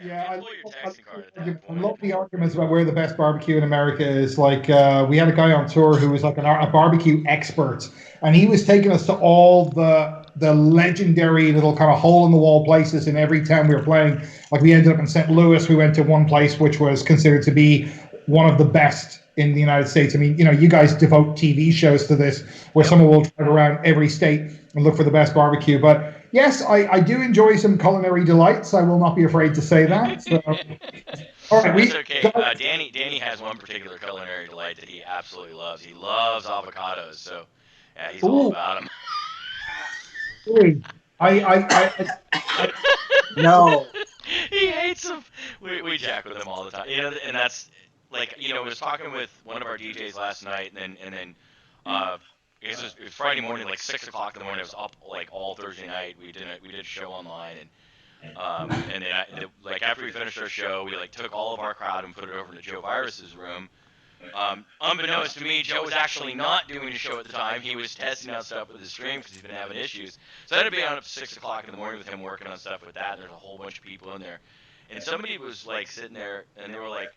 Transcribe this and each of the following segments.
Yeah, pull your taxi card at that I point. love the arguments about where the best barbecue in America is. Like, we had a guy on tour who was like a barbecue expert, and he was taking us to all the legendary little kind of hole in the wall places in every town we were playing. Like, we ended up in St. Louis. We went to one place which was considered to be one of the best in the United States. I mean, you guys devote TV shows to this, where Yep. someone will drive around every state and look for the best barbecue. But yes, I do enjoy some culinary delights. I will not be afraid to say that. So, all right, That's okay. Danny has one particular culinary delight that he absolutely loves. He loves avocados, so yeah, he's all ooh, about them. I No. He hates them. We jack with him all the time. And that's like I was talking with one of our DJs last night, and then I guess it was Friday morning, like 6 o'clock in the morning. I was up like all Thursday night. We did a show online, and then like after we finished our show, we like took all of our crowd and put it over to Joe Virus's room. Unbeknownst to me, Joe was actually not doing a show at the time. He was testing out stuff with his stream because he's been having issues. So I had to be on up to 6 o'clock in the morning with him working on stuff with that. And there's a whole bunch of people in there, and somebody was like sitting there, and they were like,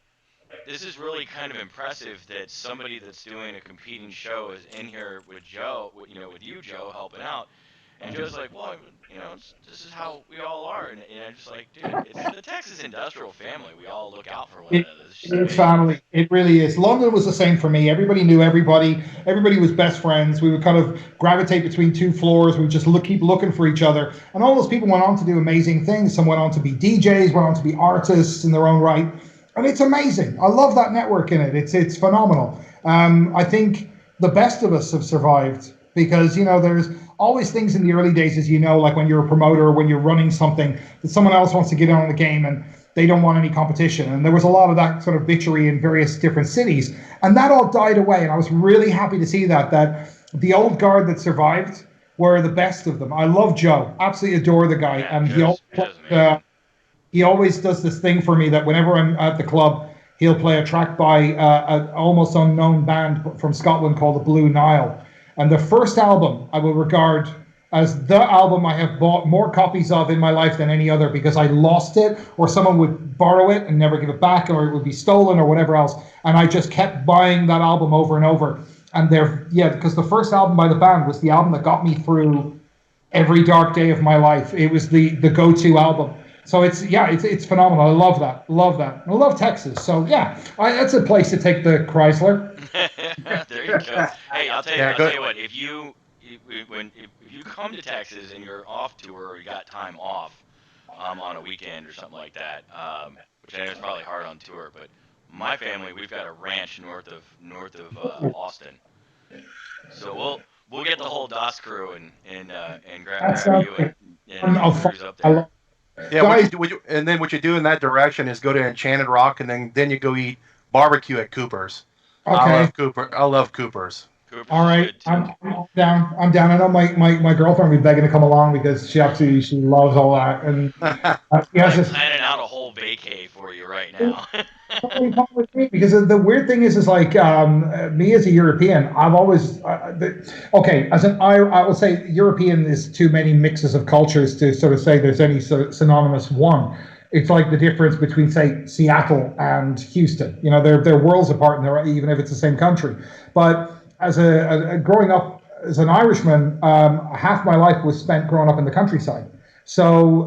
"This is really kind of impressive that somebody that's doing a competing show is in here with Joe, with you, Joe, helping out." And Joe's like, "Well, this is how we all are." And I'm just like, dude, it's the Texas industrial family. We all look out for one it, another. It's just it's amazing. family. It really is. London was the same for me. Everybody knew everybody. Everybody was best friends. We would kind of gravitate between two floors. We would just keep looking for each other. And all those people went on to do amazing things. Some went on to be DJs, went on to be artists in their own right. And it's amazing. I love that network in it. It's phenomenal. I think the best of us have survived because there's always things in the early days, as like when you're a promoter or when you're running something, that someone else wants to get on the game and they don't want any competition. And there was a lot of that sort of bitchery in various different cities, and that all died away. And I was really happy to see that the old guard that survived were the best of them. I love Joe, absolutely adore the guy, Yeah, and Joe's amazing. he always does this thing for me that whenever I'm at the club, he'll play a track by an almost unknown band from Scotland called the Blue Nile. And the first album I will regard as the album I have bought more copies of in my life than any other, because I lost it or someone would borrow it and never give it back, or it would be stolen or whatever else. And I just kept buying that album over and over. And because the first album by the band was the album that got me through every dark day of my life. It was the go-to album. So it's phenomenal. I love that. Love that. I love Texas. So yeah, that's a place to take the Chrysler. There you go. Hey, I'll tell you. Yeah, I'll go. tell you what. If you come to Texas and you're off tour or you got time off, on a weekend or something like that, which I know is probably hard on tour, but my family, we've got a ranch north of Austin, so we'll get the whole DOS crew and That grab sounds you great. and cruise up I there. love Yeah, guys. and then what you do in that direction is go to Enchanted Rock, and then you go eat barbecue at Cooper's. Okay. I love Cooper's. Cooper's All is right, good too. I'm down. I'm down. I know my girlfriend will be begging to come along because she loves all that, and she has I'm this. planning out a whole vacay for you right now. Come with me, because the weird thing is like, me as a European, I've always okay, as an I will say European is too many mixes of cultures to sort of say there's any synonymous one. It's like the difference between, say, Seattle and Houston. They're worlds apart, and they're, even if it's the same country. But as growing up as an Irishman, half my life was spent growing up in the countryside. So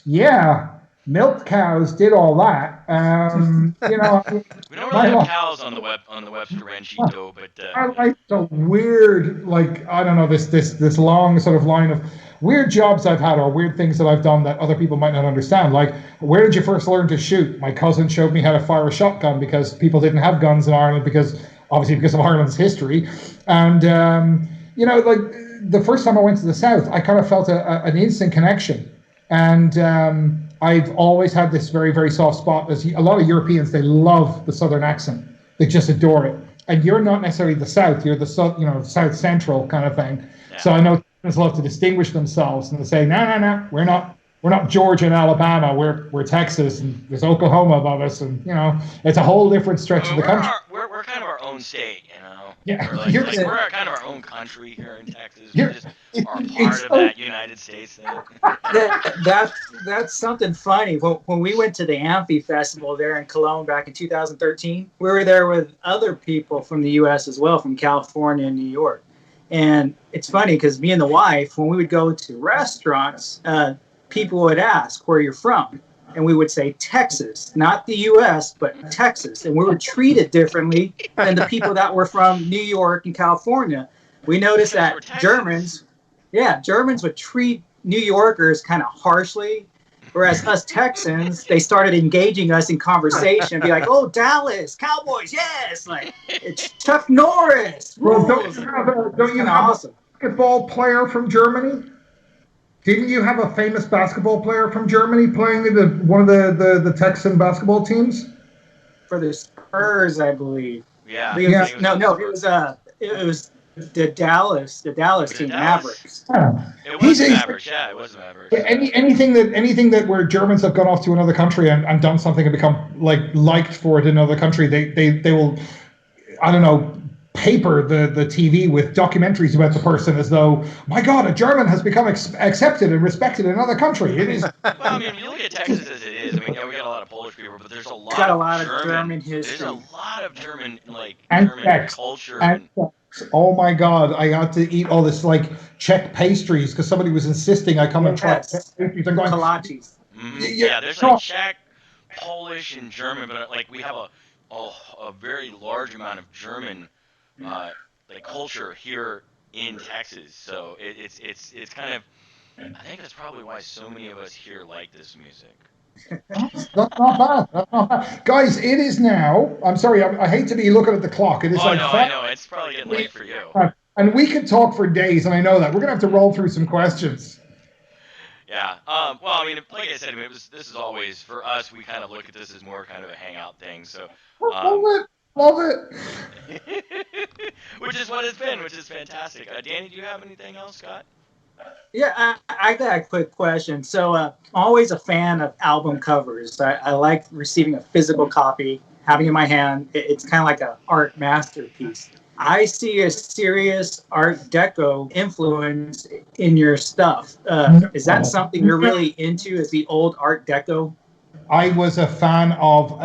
yeah, milked cows, did all that. We don't really My have life. cows on the Webster Ranchito, but I like the weird, like, I don't know, this long sort of line of weird jobs I've had, or weird things that I've done that other people might not understand. Like, where did you first learn to shoot? My cousin showed me how to fire a shotgun because people didn't have guns in Ireland, because of Ireland's history. And like, the first time I went to the South, I kind of felt an instant connection. And I've always had this very, very soft spot. As a lot of Europeans, they love the Southern accent. They just adore it. And you're not necessarily the South. You're the South Central kind of thing. yeah. So I know Texans love to distinguish themselves, and they say, no, we're not Georgia and Alabama. We're Texas, and there's Oklahoma above us, and it's a whole different stretch of the country. We're kind of our own state, you know. Yeah, We're we're kind of our own country here in Texas. We just are part of that United States thing. That's something funny. When we went to the Amphi Festival there in Cologne back in 2013, we were there with other people from the U.S. as well, from California and New York. And it's funny because me and the wife, when we would go to restaurants, people would ask where you're from. And we would say Texas, not the U.S., but Texas. And we were treated differently than the people that were from New York and California. We noticed that Germans would treat New Yorkers kind of harshly, whereas us Texans, they started engaging us in conversation, be like, "Oh, Dallas Cowboys, yes!" Like it's Chuck Norris. Well, don't you have a basketball player from Germany? Didn't you have a famous basketball player from Germany playing in one of the Texan basketball teams? For the Spurs, I believe. Yeah. No, it was the Dallas team, Mavericks. Yeah. It was the Mavericks. Yeah, it was the Mavericks. Anything that where Germans have gone off to another country and done something and become liked for it in another country, they will, I don't know, paper the TV with documentaries about the person as though, my God, a German has become accepted and respected in another country. It is. Well, I mean, you look at Texas as it is. I mean, we got a lot of Polish people, but there's a lot of German history. There's a lot of German culture. Oh my God, I got to eat all this Czech pastries because somebody was insisting I come and try Czech pastries. I'm going kolaches. Yeah, there's Czech, Polish, and German, but we have a very large amount of German culture here in Texas. So it's kind of, I think that's probably why so many of us here like this music. That's not bad. Guys, it is now. I'm sorry, I hate to be looking at the clock. It is I know. It's probably getting late for you. And we could talk for days, and I know that. We're going to have to roll through some questions. Yeah. Well, I mean, like I said, this is always, for us, we kind of look at this as more kind of a hangout thing. So. Love it. Which is what it's been, which is fantastic. Danny, do you have anything else, Scott? Yeah, I got a quick question. So I'm always a fan of album covers. I like receiving a physical copy, having it in my hand. It's kind of like an art masterpiece. I see a serious Art Deco influence in your stuff. Is that something you're really into, is the old Art Deco? I was a fan of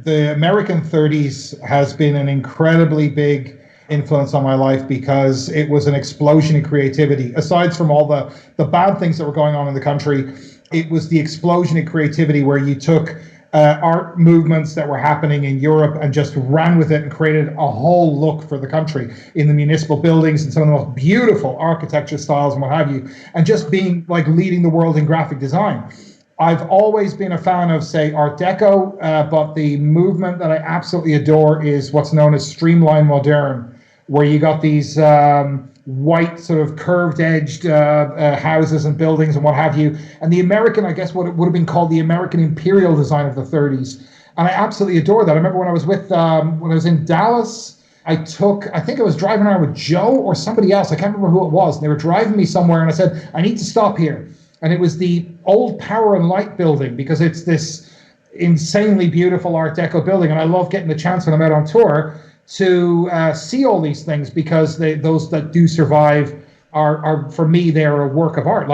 the American 30s has been an incredibly big influence on my life because it was an explosion in creativity. Aside from all the bad things that were going on in the country, it was the explosion in creativity where you took art movements that were happening in Europe and just ran with it and created a whole look for the country in the municipal buildings and some of the most beautiful architecture styles and what have you, and just being leading the world in graphic design. I've always been a fan of, say, Art Deco, but the movement that I absolutely adore is what's known as Streamline Moderne, where you got these white sort of curved-edged houses and buildings and what have you. And the American, I guess what it would have been called the American Imperial design of the 30s. And I absolutely adore that. I remember when I was when I was in Dallas, I think I was driving around with Joe or somebody else. I can't remember who it was. And they were driving me somewhere and I said, I need to stop here. And it was the old Power and Light building because it's this insanely beautiful Art Deco building. And I love getting the chance when I'm out on tour to see all these things because those that do survive are for me, they're a work of art.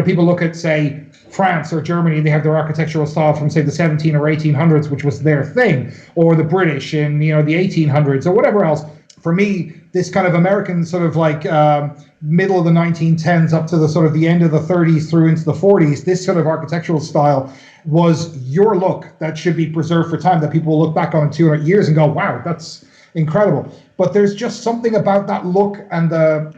People look at, say, France or Germany, they have their architectural style from, say, the 17 or 1800s, which was their thing, or the British in, the 1800s or whatever else. For me, this kind of American sort of middle of the 1910s up to the sort of the end of the 30s through into the 40s, this sort of architectural style was your look that should be preserved for time, that people will look back on in 200 years and go, wow, that's incredible. But there's just something about that look, and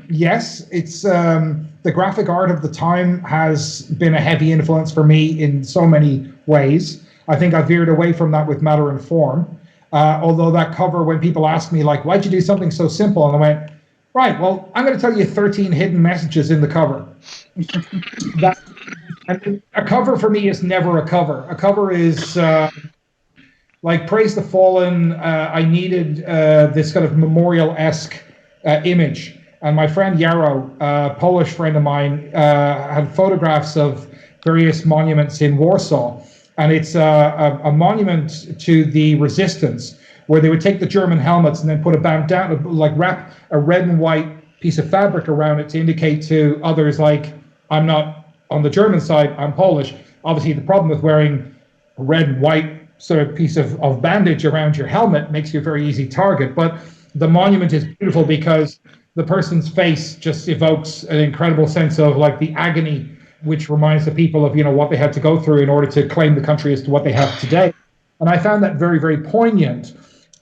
it's the graphic art of the time has been a heavy influence for me in so many ways. I think I veered away from that with Matter and Form. Although that cover, when people ask me, why'd you do something so simple? And I went, right, well, I'm going to tell you 13 hidden messages in the cover. A cover for me is never a cover. A cover is Praise the Fallen. I needed this kind of memorial-esque image. And my friend Yarrow, a Polish friend of mine, had photographs of various monuments in Warsaw. And it's a monument to the resistance, where they would take the German helmets and then put a bandana, like wrap a red and white piece of fabric around it to indicate to others, like, I'm not on the German side, I'm Polish. Obviously, the problem with wearing a red and white sort of piece of bandage around your helmet makes you a very easy target. But the monument is beautiful because the person's face just evokes an incredible sense of like the agony, which reminds the people of, you know, what they had to go through in order to claim the country as to what they have today. And I found that very, very poignant.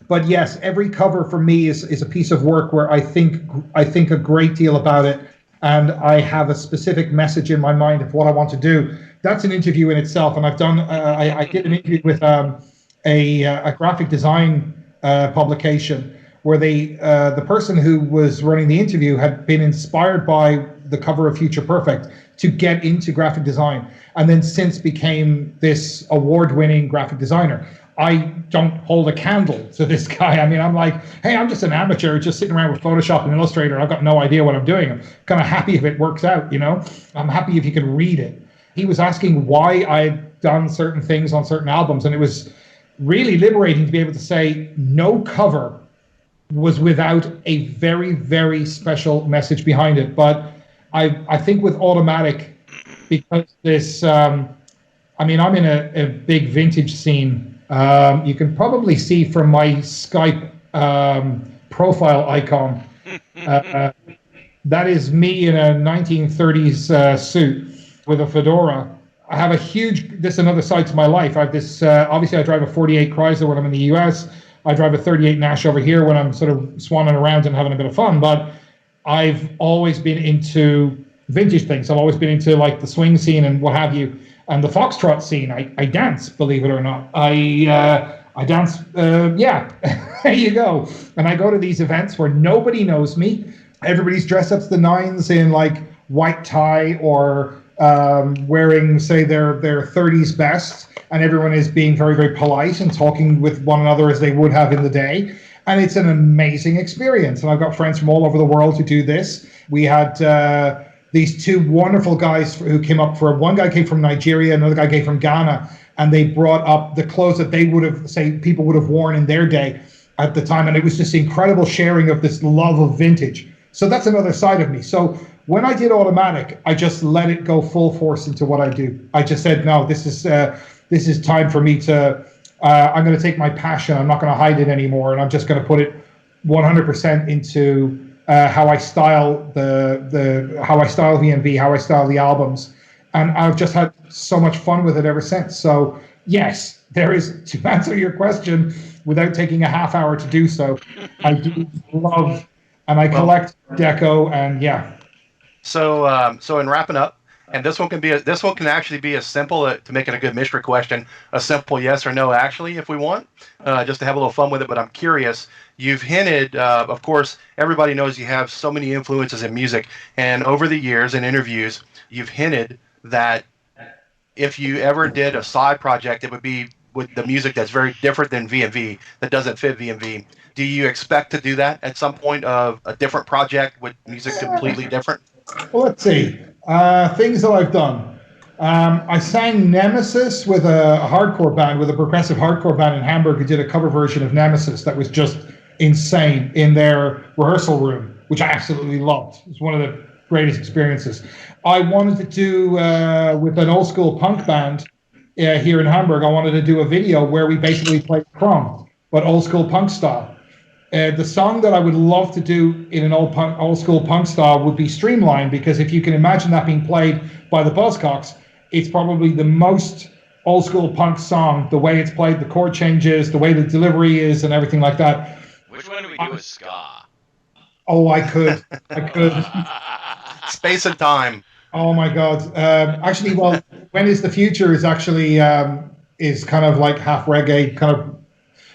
But yes, every cover for me is a piece of work where I think a great deal about it, and I have a specific message in my mind of what I want to do. That's an interview in itself, and I've done. I did an interview with a graphic design publication where the person who was running the interview had been inspired by the cover of Future Perfect to get into graphic design, and then since became this award-winning graphic designer. I don't hold a candle to this guy. I mean, I'm like, hey, I'm just an amateur just sitting around with Photoshop and Illustrator. I've got no idea what I'm doing. I'm kind of happy if it works out, you know? I'm happy if you can read it. He was asking why I'd done certain things on certain albums, and it was really liberating to be able to say no cover was without a very, very special message behind it. But I think with Automatic, because this, I mean, I'm in a big vintage scene. You can probably see from my Skype profile icon, that is me in a 1930s suit with a fedora. I have a huge, this is another side to my life. I have this, obviously I drive a 48 Chrysler when I'm in the US. I drive a 38 Nash over here when I'm sort of swanning around and having a bit of fun. But I've always been into vintage things. I've always been into like the swing scene and what have you. And the foxtrot scene, I dance, believe it or not. I dance, yeah, there you go. And I go to these events where nobody knows me. Everybody's dressed up to the nines in like white tie or wearing, say, their 30s best. And everyone is being very, very polite and talking with one another as they would have in the day. And it's an amazing experience. And I've got friends from all over the world who do this. We had these two wonderful guys who came up for, one guy came from Nigeria, another guy came from Ghana, and they brought up the clothes that they would have, say, people would have worn in their day at the time. And it was just incredible sharing of this love of vintage. So that's another side of me. So when I did Automatic, I just let it go full force into what I do. I just said, no, this is time for me to, I'm going to take my passion. I'm not going to hide it anymore. And I'm just going to put it 100% into how I style how I style VNV, how I style the albums, and I've just had so much fun with it ever since. So yes, there is, to answer your question without taking a half hour to do so, I do love, and I collect deco, and yeah. So so in wrapping up, and this one can actually be as simple to make it a good mystery question, a simple yes or no actually, if we want, just to have a little fun with it. But I'm curious. You've hinted, of course, everybody knows you have so many influences in music, and over the years in interviews, you've hinted that if you ever did a side project, it would be with the music that's very different than VNV, that doesn't fit VNV. Do you expect to do that at some point of a different project with music completely different? Well, let's see. Things that I've done. I sang Nemesis with a hardcore band, with a progressive hardcore band in Hamburg who did a cover version of Nemesis that was just insane in their rehearsal room, which I absolutely loved. It was one of the greatest experiences. I wanted to do, with an old school punk band here in Hamburg, I wanted to do a video where we basically played Chrome, but old school punk style. The song that I would love to do in an old school punk style would be Streamline, because if you can imagine that being played by the Buzzcocks, it's probably the most old school punk song, the way it's played, the chord changes, the way the delivery is, and everything like that. Which one do we do with ska? Oh, I could. Space and Time. Oh my God. Actually, well, When Is the Future is actually is kind of like half reggae, kind of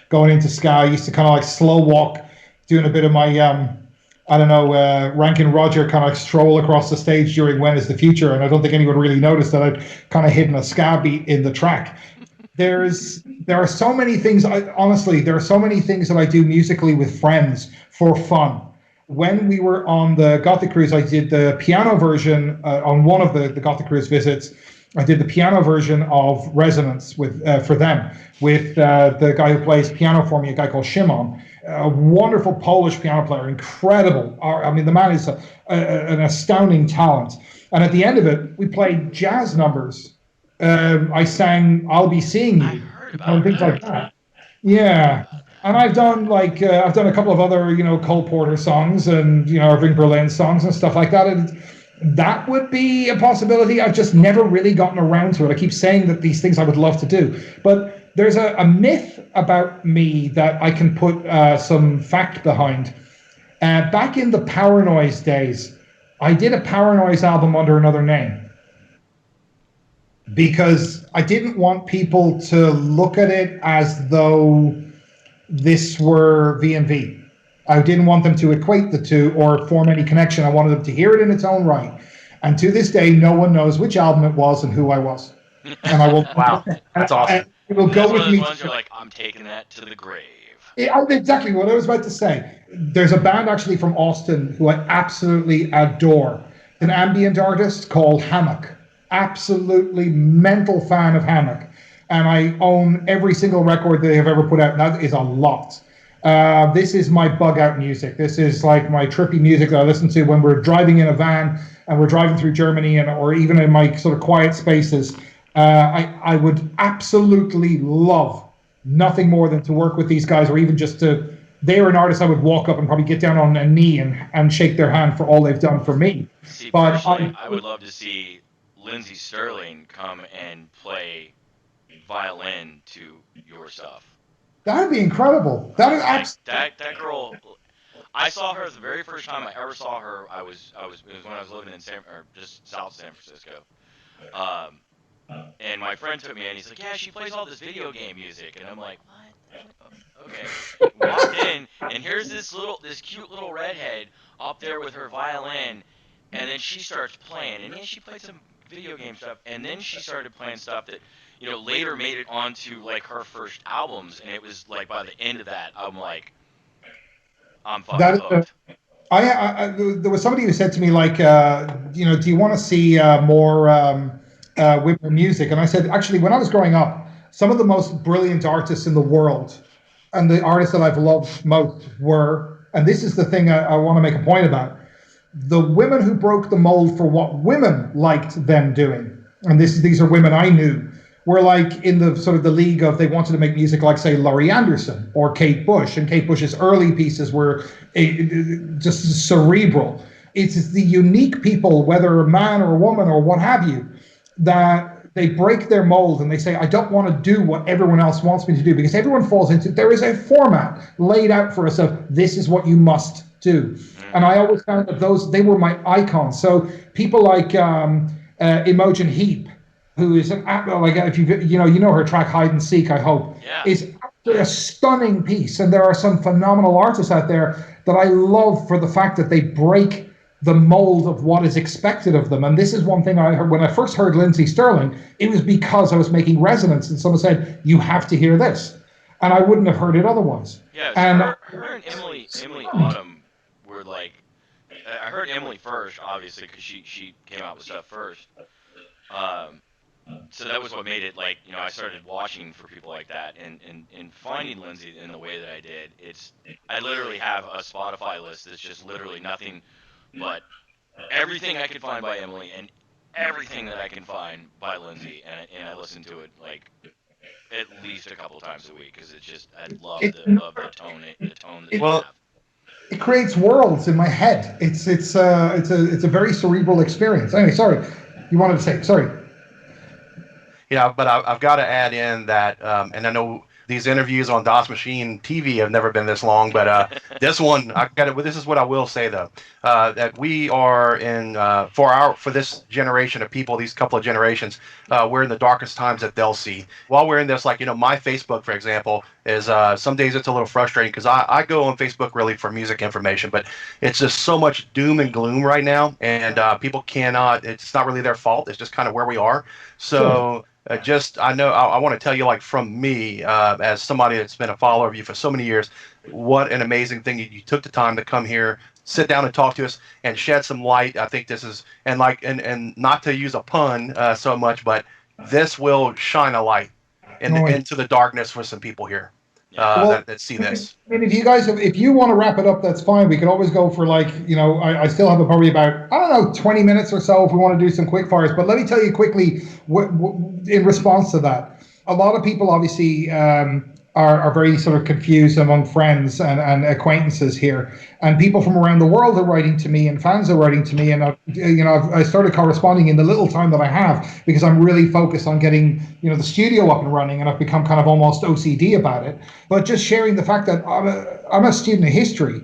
going into ska. I used to kind of like slow walk, doing a bit of my, I don't know, Rankin Roger kind of like stroll across the stage during When Is the Future. And I don't think anyone really noticed that I'd kind of hidden a ska beat in the track. There are so many things, honestly, there are so many things that I do musically with friends for fun. When we were on the Gothic Cruise, I did the piano version on one of the Gothic Cruise visits I did the piano version of Resonance with for them with the guy who plays piano for me, a guy called Shimon, a wonderful Polish piano player, incredible. I mean, the man is an astounding talent. And at the end of it, we played jazz numbers. I sang "I'll Be Seeing You" I heard about things that. like that. Yeah. And I've done I've done a couple of other Cole Porter songs and Irving Berlin songs and stuff like that. And that would be a possibility. I've just never really gotten around to it. I keep saying that these things I would love to do, but there's a myth about me that I can put some fact behind. Back in the Power Noise days, I did a Power Noise album under another name because I didn't want people to look at it as though this were VNV. I didn't want them to equate the two or form any connection. I wanted them to hear it in its own right. And to this day, no one knows which album it was and who I was. And I will. Wow, that's awesome. It will go with me. Ones you're like, I'm taking that to the grave. Yeah, exactly what I was about to say. There's a band actually from Austin who I absolutely adore. An ambient artist called Hammock. Absolutely mental fan of Hammock. And I own every single record they have ever put out. And that is a lot. This is my bug out music. This is like my trippy music that I listen to when we're driving in a van and we're driving through Germany or even in my sort of quiet spaces. I would absolutely love nothing more than to work with these guys, or even just they're an artist I would walk up and probably get down on a knee and shake their hand for all they've done for me. See, but I would love to see Lindsey Sterling come and play violin to your stuff. That would be incredible. That is that girl. I saw her the very first time I ever saw her. It was when I was living in just south San Francisco. And my friend took me in. He's like, "Yeah, she plays all this video game music," and I'm like, "What? Okay." Walked in, and here's this cute little redhead up there with her violin, and then she starts playing, and then she played some video game stuff, and then she started playing stuff that later made it onto like her first albums, and it was like by the end of that, I'm like, I'm fucking hooked. There was somebody who said to me like, do you want to see more women music? And I said, actually, when I was growing up, some of the most brilliant artists in the world, and the artists that I've loved most were, and this is the thing I want to make a point about, the women who broke the mold for what women liked them doing, and these are women I knew, were like in the sort of the league of, they wanted to make music like, say, Laurie Anderson or Kate Bush, and Kate Bush's early pieces were just cerebral. It's the unique people, whether a man or a woman or what have you, that they break their mold and they say, I don't want to do what everyone else wants me to do, because everyone falls into, there is a format laid out for us of this is what you must do. And I always found that they were my icons. So people like Imogen Heap, who is like, if you know her track Hide and Seek, I hope, is a stunning piece. And there are some phenomenal artists out there that I love for the fact that they break the mold of what is expected of them. And this is one thing I heard when I first heard Lindsey Sterling. It was because I was making Resonance, and someone said, you have to hear this, and I wouldn't have heard it otherwise. Yeah, so her and Emily Autumn were like, I heard Emily first, obviously, because she came out with stuff first. So that was what made it, like, I started watching for people like that, and finding Lindsey in the way that I did. I literally have a Spotify list that's just literally nothing but everything I could find by Emily and everything that I can find by Lindsey, and I listen to it like at least a couple times a week, because it's just, I love the tone that they have. It creates worlds in my head. It's a very cerebral experience. Anyway, sorry, you wanted to say, sorry. Yeah, but I've got to add in that, and I know these interviews on DOS Machine TV have never been this long, but this one, this is what I will say though, that we are in, for this generation of people, these couple of generations, we're in the darkest times that they'll see. While we're in this, like, my Facebook, for example, is some days it's a little frustrating because I go on Facebook really for music information, but it's just so much doom and gloom right now, and people cannot, it's not really their fault, it's just kind of where we are. So I know I want to tell you, like, from me, as somebody that's been a follower of you for so many years, what an amazing thing you took the time to come here sit down and talk to us and shed some light. I think this is, and not to use a pun so much, but this will shine a light into the darkness for some people here that see this. And if you want to wrap it up, that's fine. We could always go for I still have probably about, 20 minutes or so if we want to do some quick fires. But let me tell you quickly, in response to that, a lot of people obviously are very sort of confused among friends and acquaintances here, and people from around the world are writing to me, and fans are writing to me, and I started corresponding in the little time that I have, because I'm really focused on getting the studio up and running, and I've become kind of almost OCD about it. But just sharing the fact that I'm a student of history,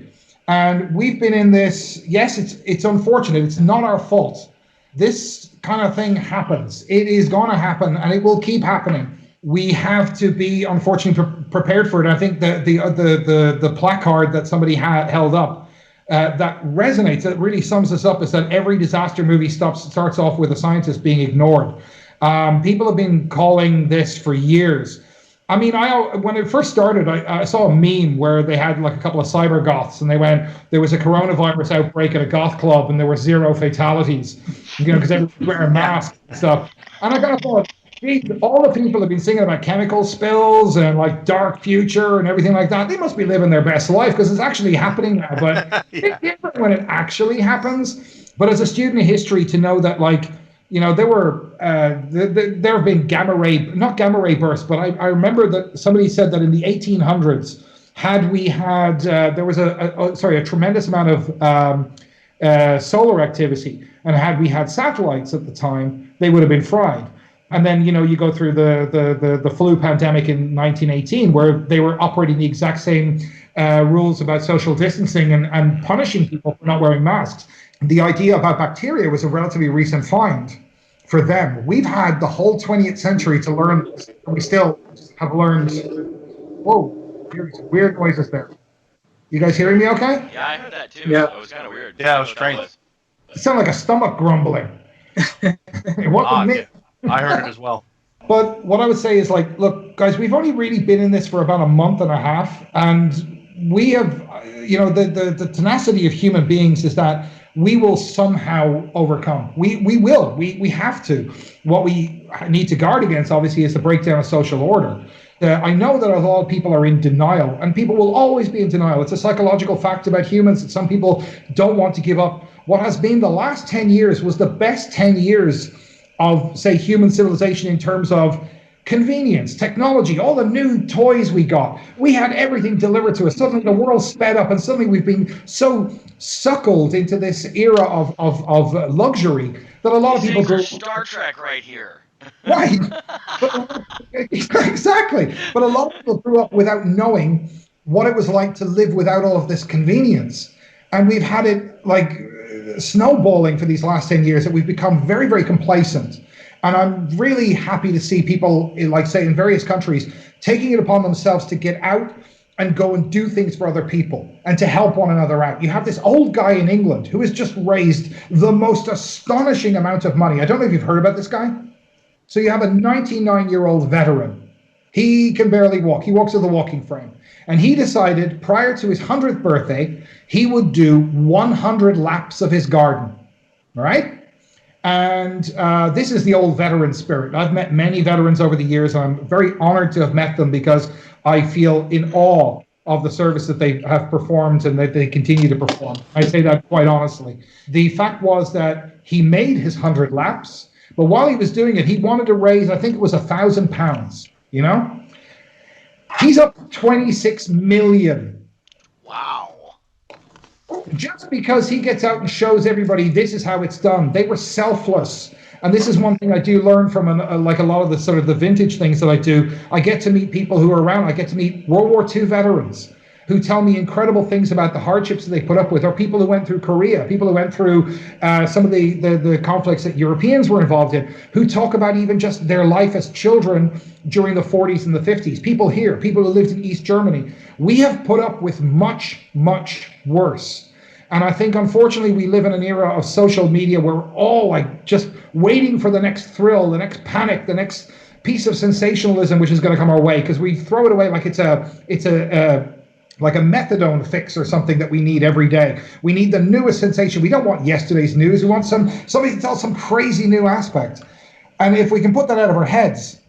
and we've been in this. Yes, it's unfortunate. It's not our fault. This kind of thing happens. It is going to happen, and it will keep happening. We have to be, unfortunately, prepared for it. I think the placard that somebody held up that resonates, that really sums this up, is that every disaster movie starts off with a scientist being ignored. People have been calling this for years. I mean, when it first started, I saw a meme where they had like a couple of cyber goths, and they went, there was a coronavirus outbreak at a goth club, and there were 0 fatalities, because everyone was wearing masks and stuff. And I kind of thought, all the people have been singing about chemical spills and like dark future and everything like that. They must be living their best life, because it's actually happening now. But it's different when it actually happens. But as a student of history, to know that there have been not gamma ray bursts, but I remember that somebody said that in the 1800s, there was a tremendous amount of solar activity, and had we had satellites at the time, they would have been fried. And then, you go through the flu pandemic in 1918, where they were operating the exact same rules about social distancing and punishing people for not wearing masks. The idea about bacteria was a relatively recent find for them. We've had the whole 20th century to learn this, and we still have learned. Whoa, there's weird noises there. You guys hearing me okay? Yeah, I heard that too. Yeah. It was kind of weird. Yeah, it was strange. It sounded like a stomach grumbling. It wasn't me. Yeah. I heard it as well. But what I would say is, look, guys, we've only really been in this for about a month and a half, and we have, the tenacity of human beings is that we will somehow overcome. We will. We have to. What we need to guard against, obviously, is the breakdown of social order. I know that a lot of people are in denial, and people will always be in denial. It's a psychological fact about humans that some people don't want to give up. What has been the last 10 years was the best 10 years of, say, human civilization in terms of convenience, technology, all the new toys we got. We had everything delivered to us. Suddenly the world sped up, and suddenly we've been so suckled into this era of luxury that a lot of people go Star Trek right here. Right. Exactly. But a lot of people grew up without knowing what it was like to live without all of this convenience. And we've had it snowballing for these last 10 years that we've become very, very complacent. And I'm really happy to see people, say, in various countries, taking it upon themselves to get out and go and do things for other people and to help one another out. You have this old guy in England who has just raised the most astonishing amount of money. I don't know if you've heard about this guy. So you have a 99-year-old veteran. He can barely walk. He walks with a walking frame. And he decided prior to his 100th birthday, he would do 100 laps of his garden. All right? And this is the old veteran spirit. I've met many veterans over the years. And I'm very honored to have met them, because I feel in awe of the service that they have performed and that they continue to perform. I say that quite honestly. The fact was that he made his 100 laps, but while he was doing it, he wanted to raise, I think it was £1,000, He's up to 26 million. Wow. Just because he gets out and shows everybody this is how it's done. They were selfless. And this is one thing I do learn from a lot of the sort of the vintage things that I do. I get to meet people who are around. I get to meet World War II veterans who tell me incredible things about the hardships that they put up with, or people who went through Korea, people who went through some of the conflicts that Europeans were involved in, who talk about even just their life as children during the 40s and the 50s. People here, people who lived in East Germany. We have put up with much, much worse. And I think, unfortunately, we live in an era of social media where we're all just waiting for the next thrill, the next panic, the next piece of sensationalism which is going to come our way, because we throw it away like it's a like a methadone fix or something that we need every day. We need the newest sensation. We don't want yesterday's news. We want somebody to tell some crazy new aspect. And if we can put that out of our heads,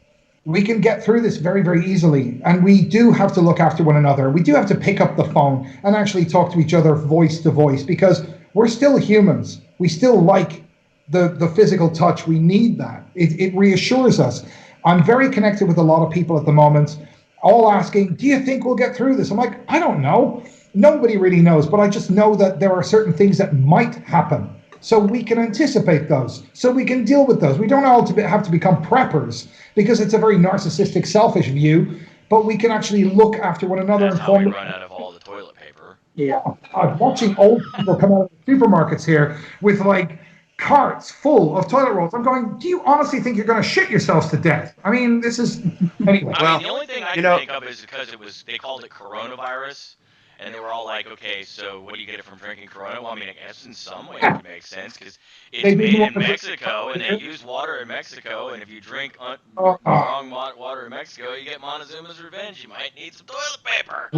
we can get through this very, very easily. And we do have to look after one another. We do have to pick up the phone and actually talk to each other voice to voice, because we're still humans. We still like the physical touch. We need that. It reassures us. I'm very connected with a lot of people at the moment, all asking, do you think we'll get through this? I'm like, I don't know. Nobody really knows, but I just know that there are certain things that might happen. So we can anticipate those, so we can deal with those. We don't all have to become preppers, because it's a very narcissistic, selfish view, but we can actually look after one another. That's how we run out of all the toilet paper. Yeah. I'm watching old people come out of the supermarkets here with like carts full of toilet rolls. I'm going, do you honestly think you're going to shit yourselves to death? I mean, this is... Anyway. I mean, the only thing I can think of is because they called it coronavirus, and they were all like, okay, so what do you get it from drinking Corona? Well, I mean, I guess in some way it makes sense, because it's made in Mexico, and they use water in Mexico, and if you drink wrong water in Mexico, you get Montezuma's revenge. You might need some toilet paper.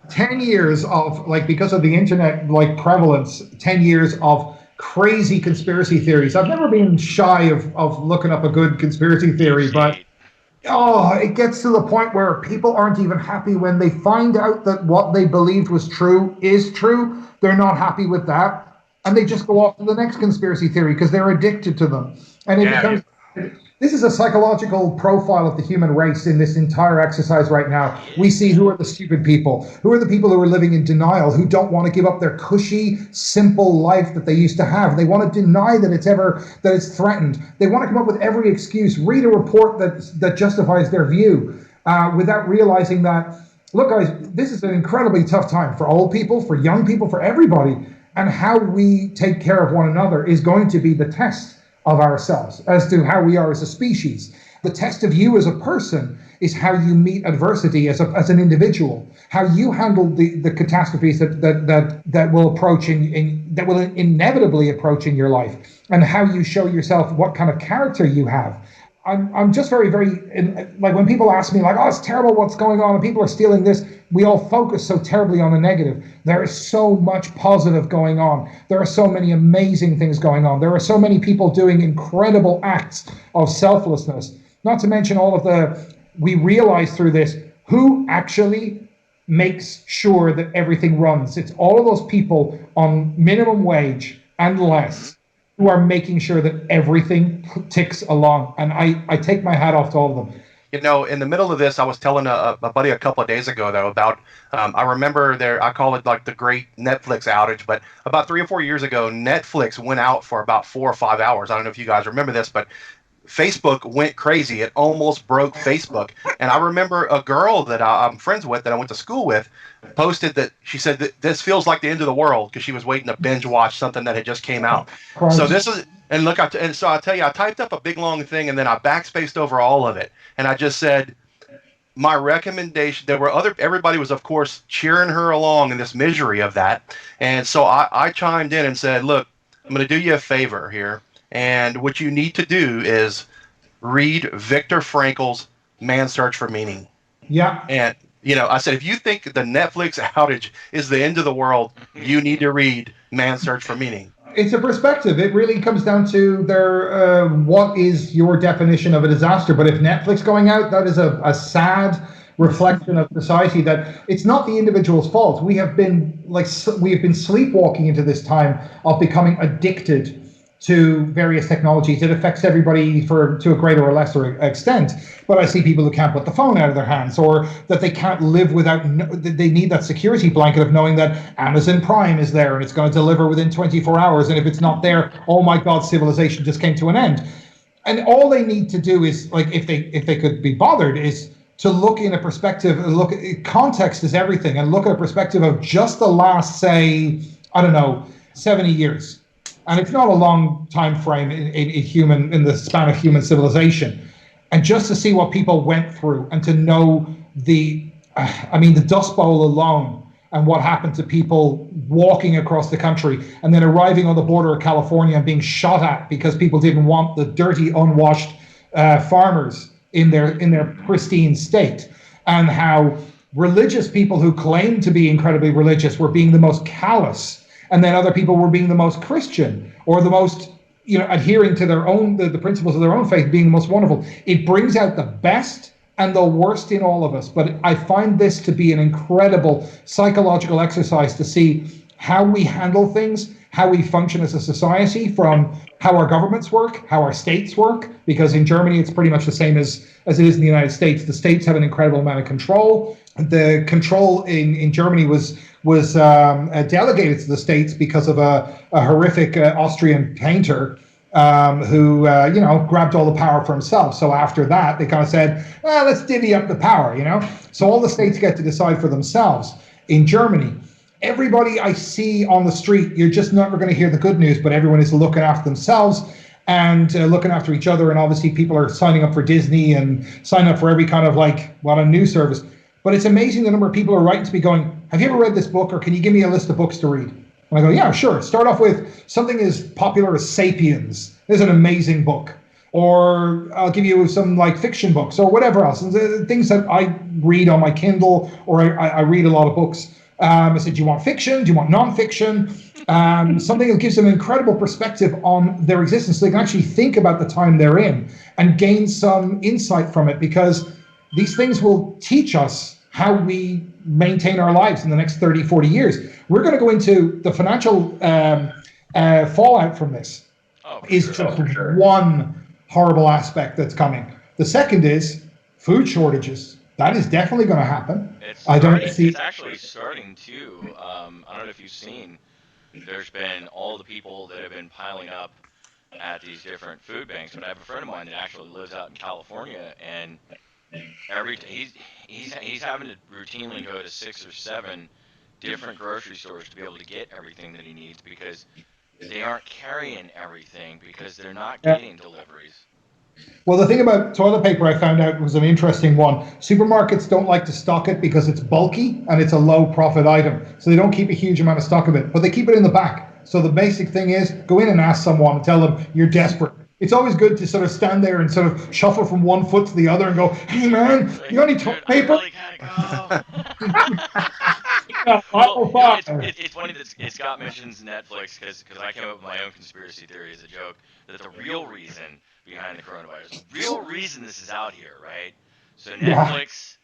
10 years of, like, because of the internet, like, prevalence, 10 years of crazy conspiracy theories. I've never been shy of looking up a good conspiracy theory, but it gets to the point where people aren't even happy when they find out that what they believed was true is true. They're not happy with that, and they just go off to the next conspiracy theory because they're addicted to them. And it becomes... This is a psychological profile of the human race in this entire exercise right now. We see who are the stupid people, who are the people who are living in denial, who don't want to give up their cushy, simple life that they used to have. They want to deny that it's threatened. They want to come up with every excuse, read a report that justifies their view, without realizing that, look, guys, this is an incredibly tough time for old people, for young people, for everybody. And how we take care of one another is going to be the test of ourselves as to how we are as a species. The test of you as a person is how you meet adversity as an individual, how you handle the catastrophes that will approach that will inevitably approach in your life, and how you show yourself what kind of character you have. I'm just very, very, like, when people ask me, like, oh, it's terrible what's going on and people are stealing this, we all focus so terribly on the negative. There is so much positive going on. There are so many amazing things going on. There are so many people doing incredible acts of selflessness. Not to mention we realize through this who actually makes sure that everything runs. It's all of those people on minimum wage and less who are making sure that everything ticks along. And I take my hat off to all of them. You know, in the middle of this, I was telling a buddy a couple of days ago, though, about, I remember I call it like the great Netflix outage, but about 3 or 4 years ago, Netflix went out for about 4 or 5 hours. I don't know if you guys remember this, but Facebook went crazy. It almost broke Facebook. And I remember a girl that I'm friends with, that I went to school with, posted that she said that this feels like the end of the world, because she was waiting to binge watch something that had just came out. So this is, and look, and so I tell you, I typed up a big long thing, and then I backspaced over all of it, and I just said, my recommendation. Everybody was, of course, cheering her along in this misery of that, and so I chimed in and said, look, I'm going to do you a favor here, and what you need to do is read Viktor Frankl's Man's Search for Meaning. Yeah. And I said, if you think the Netflix outage is the end of the world, you need to read Man's Search for Meaning. It's a perspective. It really comes down to what is your definition of a disaster. But if Netflix going out, that is a sad reflection of society, that it's not the individual's fault. We have been sleepwalking into this time of becoming addicted to various technologies. It affects everybody to a greater or lesser extent. But I see people who can't put the phone out of their hands, or that they can't live without, they need that security blanket of knowing that Amazon Prime is there and it's going to deliver within 24 hours. And if it's not there, oh my God, civilization just came to an end. And all they need to do is, like, if they could be bothered, is to look in a perspective, context is everything, and look at a perspective of just the last, say, 70 years. And it's not a long time frame in the span of human civilization. And just to see what people went through, and to know the Dust Bowl alone, and what happened to people walking across the country and then arriving on the border of California and being shot at because people didn't want the dirty, unwashed farmers in their pristine state, and how religious people who claimed to be incredibly religious were being the most callous, and then other people were being the most Christian or the most, adhering to their own the principles of their own faith, being the most wonderful. It brings out the best and the worst in all of us. But I find this to be an incredible psychological exercise to see how we handle things, how we function as a society, from how our governments work, how our states work, because in Germany it's pretty much the same as it is in the United States. The states have an incredible amount of control. The control in Germany was delegated to the states because of a horrific Austrian painter who grabbed all the power for himself. So after that, they kind of said, let's divvy up the power, So all the states get to decide for themselves. In Germany, everybody I see on the street, you're just never going to hear the good news, but everyone is looking after themselves and looking after each other. And obviously people are signing up for Disney and signing up for every kind of a news service. But it's amazing the number of people who are writing to me going, have you ever read this book, or can you give me a list of books to read? And I go, yeah, sure. Start off with something as popular as Sapiens. There's an amazing book. Or I'll give you some fiction books or whatever else. And things that I read on my Kindle, or I read a lot of books. I said, do you want fiction? Do you want nonfiction? Something that gives them an incredible perspective on their existence, so they can actually think about the time they're in and gain some insight from it, because these things will teach us how we maintain our lives in the next 30, 40 years. We're going to go into the financial fallout from this. One horrible aspect that's coming. The second is food shortages. That is definitely going to happen. It's actually starting to. I don't know if you've seen, there's been all the people that have been piling up at these different food banks, but I have a friend of mine that actually lives out in California, and he's having to routinely go to 6 or 7 different grocery stores to be able to get everything that he needs, because they aren't carrying everything because they're not getting deliveries. Well, the thing about toilet paper I found out was an interesting one. Supermarkets don't like to stock it because it's bulky and it's a low profit item. So they don't keep a huge amount of stock of it, but they keep it in the back. So the basic thing is, go in and ask someone and tell them you're desperate. It's always good to sort of stand there and sort of shuffle from one foot to the other and go, hey man, you got any toilet paper? I really gotta go. It's funny that Scott mentions Netflix, because I came up with my own conspiracy theory as a joke, that the real reason behind the coronavirus, the real reason this is out here, right? So Netflix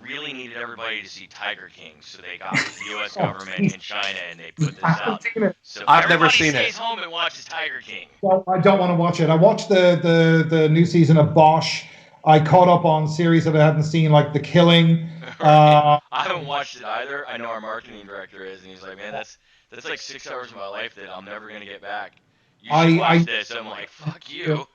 really needed everybody to see Tiger King, so they got with the U.S. government in China and they put this out. So I've never seen stays it. home and watches Tiger King. Well, I don't want to watch it. I watched the new season of Bosch. I caught up on series that I hadn't seen, like The Killing. I haven't watched it either. I know our marketing director is, and he's like, man, that's like 6 hours of my life that I'm never going to get back. You should watch this. I'm like, fuck you.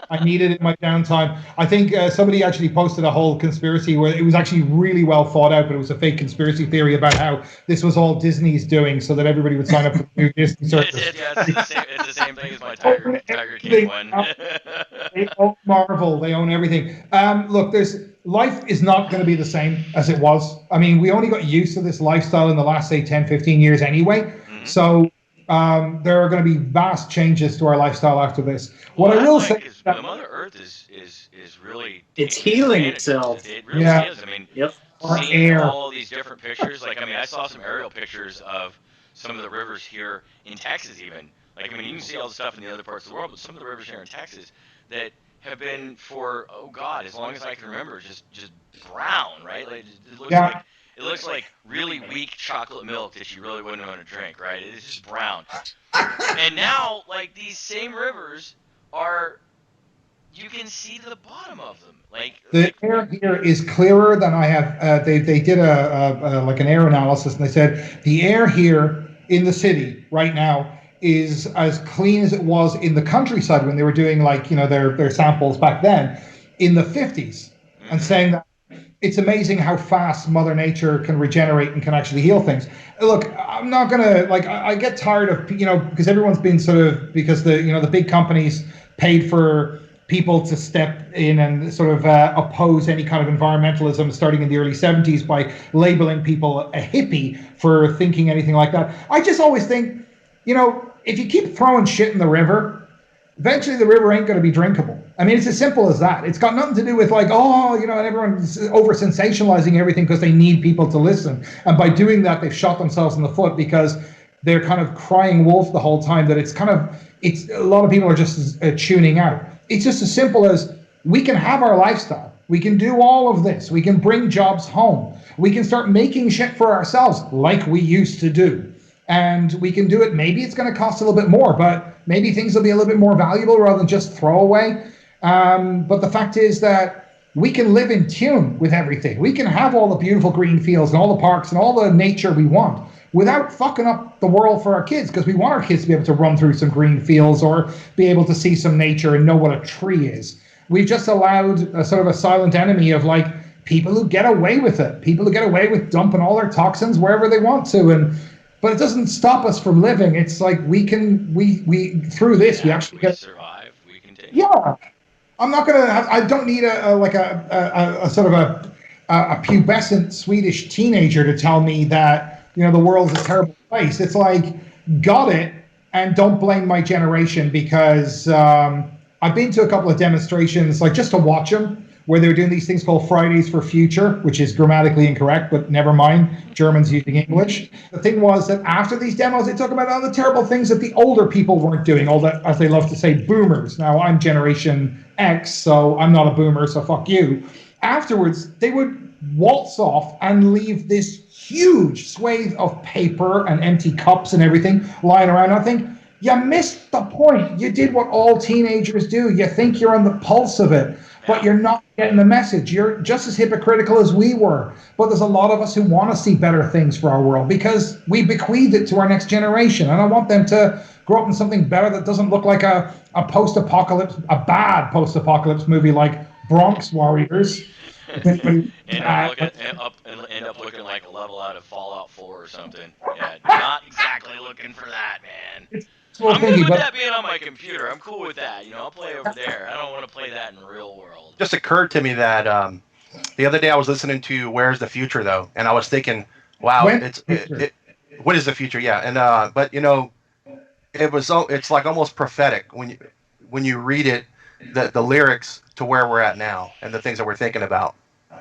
I needed it in my downtime. I think somebody actually posted a whole conspiracy where it was actually really well thought out, but it was a fake conspiracy theory about how this was all Disney's doing so that everybody would sign up for the new Disney service. It's the same thing as my Tiger King one. They own Marvel. They own everything. Look, life is not going to be the same as it was. I mean, we only got used to this lifestyle in the last, say, 10, 15 years anyway. Mm-hmm. So there are going to be vast changes to our lifestyle after this. What I will say is that Mother Earth is really, it's healing itself. It really is. I mean, seeing air. all these different pictures. I saw some aerial pictures of some of the rivers here in Texas, even. You can see all the stuff in the other parts of the world, but some of the rivers here in Texas that have been for, as long as I can remember, just brown, right? It looks like really weak chocolate milk that you really wouldn't want to drink, right? It's just brown. And now, these same rivers you can see the bottom of them. The air here is clearer than I have. They did an air analysis, and they said the air here in the city right now is as clean as it was in the countryside when they were doing their samples back then in the 50s, and saying that it's amazing how fast Mother Nature can regenerate and can actually heal things. Look, I'm not gonna I get tired of because everyone's been because the big companies paid for people to step in and sort of oppose any kind of environmentalism starting in the early 70s by labeling people a hippie for thinking anything like that. I just always think, if you keep throwing shit in the river, eventually the river ain't going to be drinkable. I mean, it's as simple as that. It's got nothing to do with like, oh, you know, and everyone's over sensationalizing everything because they need people to listen. And by doing that, they've shot themselves in the foot because they're kind of crying wolf the whole time. That it's a lot of people are just tuning out. It's just as simple as we can have our lifestyle. We can do all of this. We can bring jobs home. We can start making shit for ourselves like we used to do. And we can do it. Maybe it's going to cost a little bit more, but maybe things will be a little bit more valuable rather than just throwaway. But the fact is that we can live in tune with everything. We can have all the beautiful green fields and all the parks and all the nature we want without fucking up the world for our kids, because we want our kids to be able to run through some green fields or be able to see some nature and know what a tree is. We've just allowed a sort of a silent enemy of like people who get away with it, people who get away with dumping all their toxins wherever they want to. But it doesn't stop us from living. It's like we through this, we actually get survive. We continue. Yeah. I don't need a sort of a pubescent Swedish teenager to tell me that, you know, the world's a terrible place. It's like, got it, and don't blame my generation, because I've been to a couple of demonstrations, like just to watch them, where they were doing these things called Fridays for Future, which is grammatically incorrect, but never mind, Germans using English. The thing was that after these demos, they talk about all the terrible things that the older people weren't doing, all that, as they love to say, boomers. Now, I'm Generation X, so I'm not a boomer, so fuck you. Afterwards, they would waltz off and leave this huge swathe of paper and empty cups and everything lying around. I think, you missed the point. You did what all teenagers do. You think you're on the pulse of it, but you're not getting the message. You're just as hypocritical as we were. But there's a lot of us who want to see better things for our world because we bequeathed it to our next generation. And I want them to grow up in something better that doesn't look like a post-apocalypse, a bad post-apocalypse movie like Bronx Warriors. End up looking like a level out of Fallout 4 or something. Yeah, not exactly looking for that, man. I'm good with that being on my computer. I'm cool with that. You know, I'll play over there. I don't want to play that in the real world. Just occurred to me that the other day I was listening to Where's the Future, though, and I was thinking, wow, what is the future? Yeah, and but you know, it's like almost prophetic when you read it, the lyrics to where we're at now and the things that we're thinking about.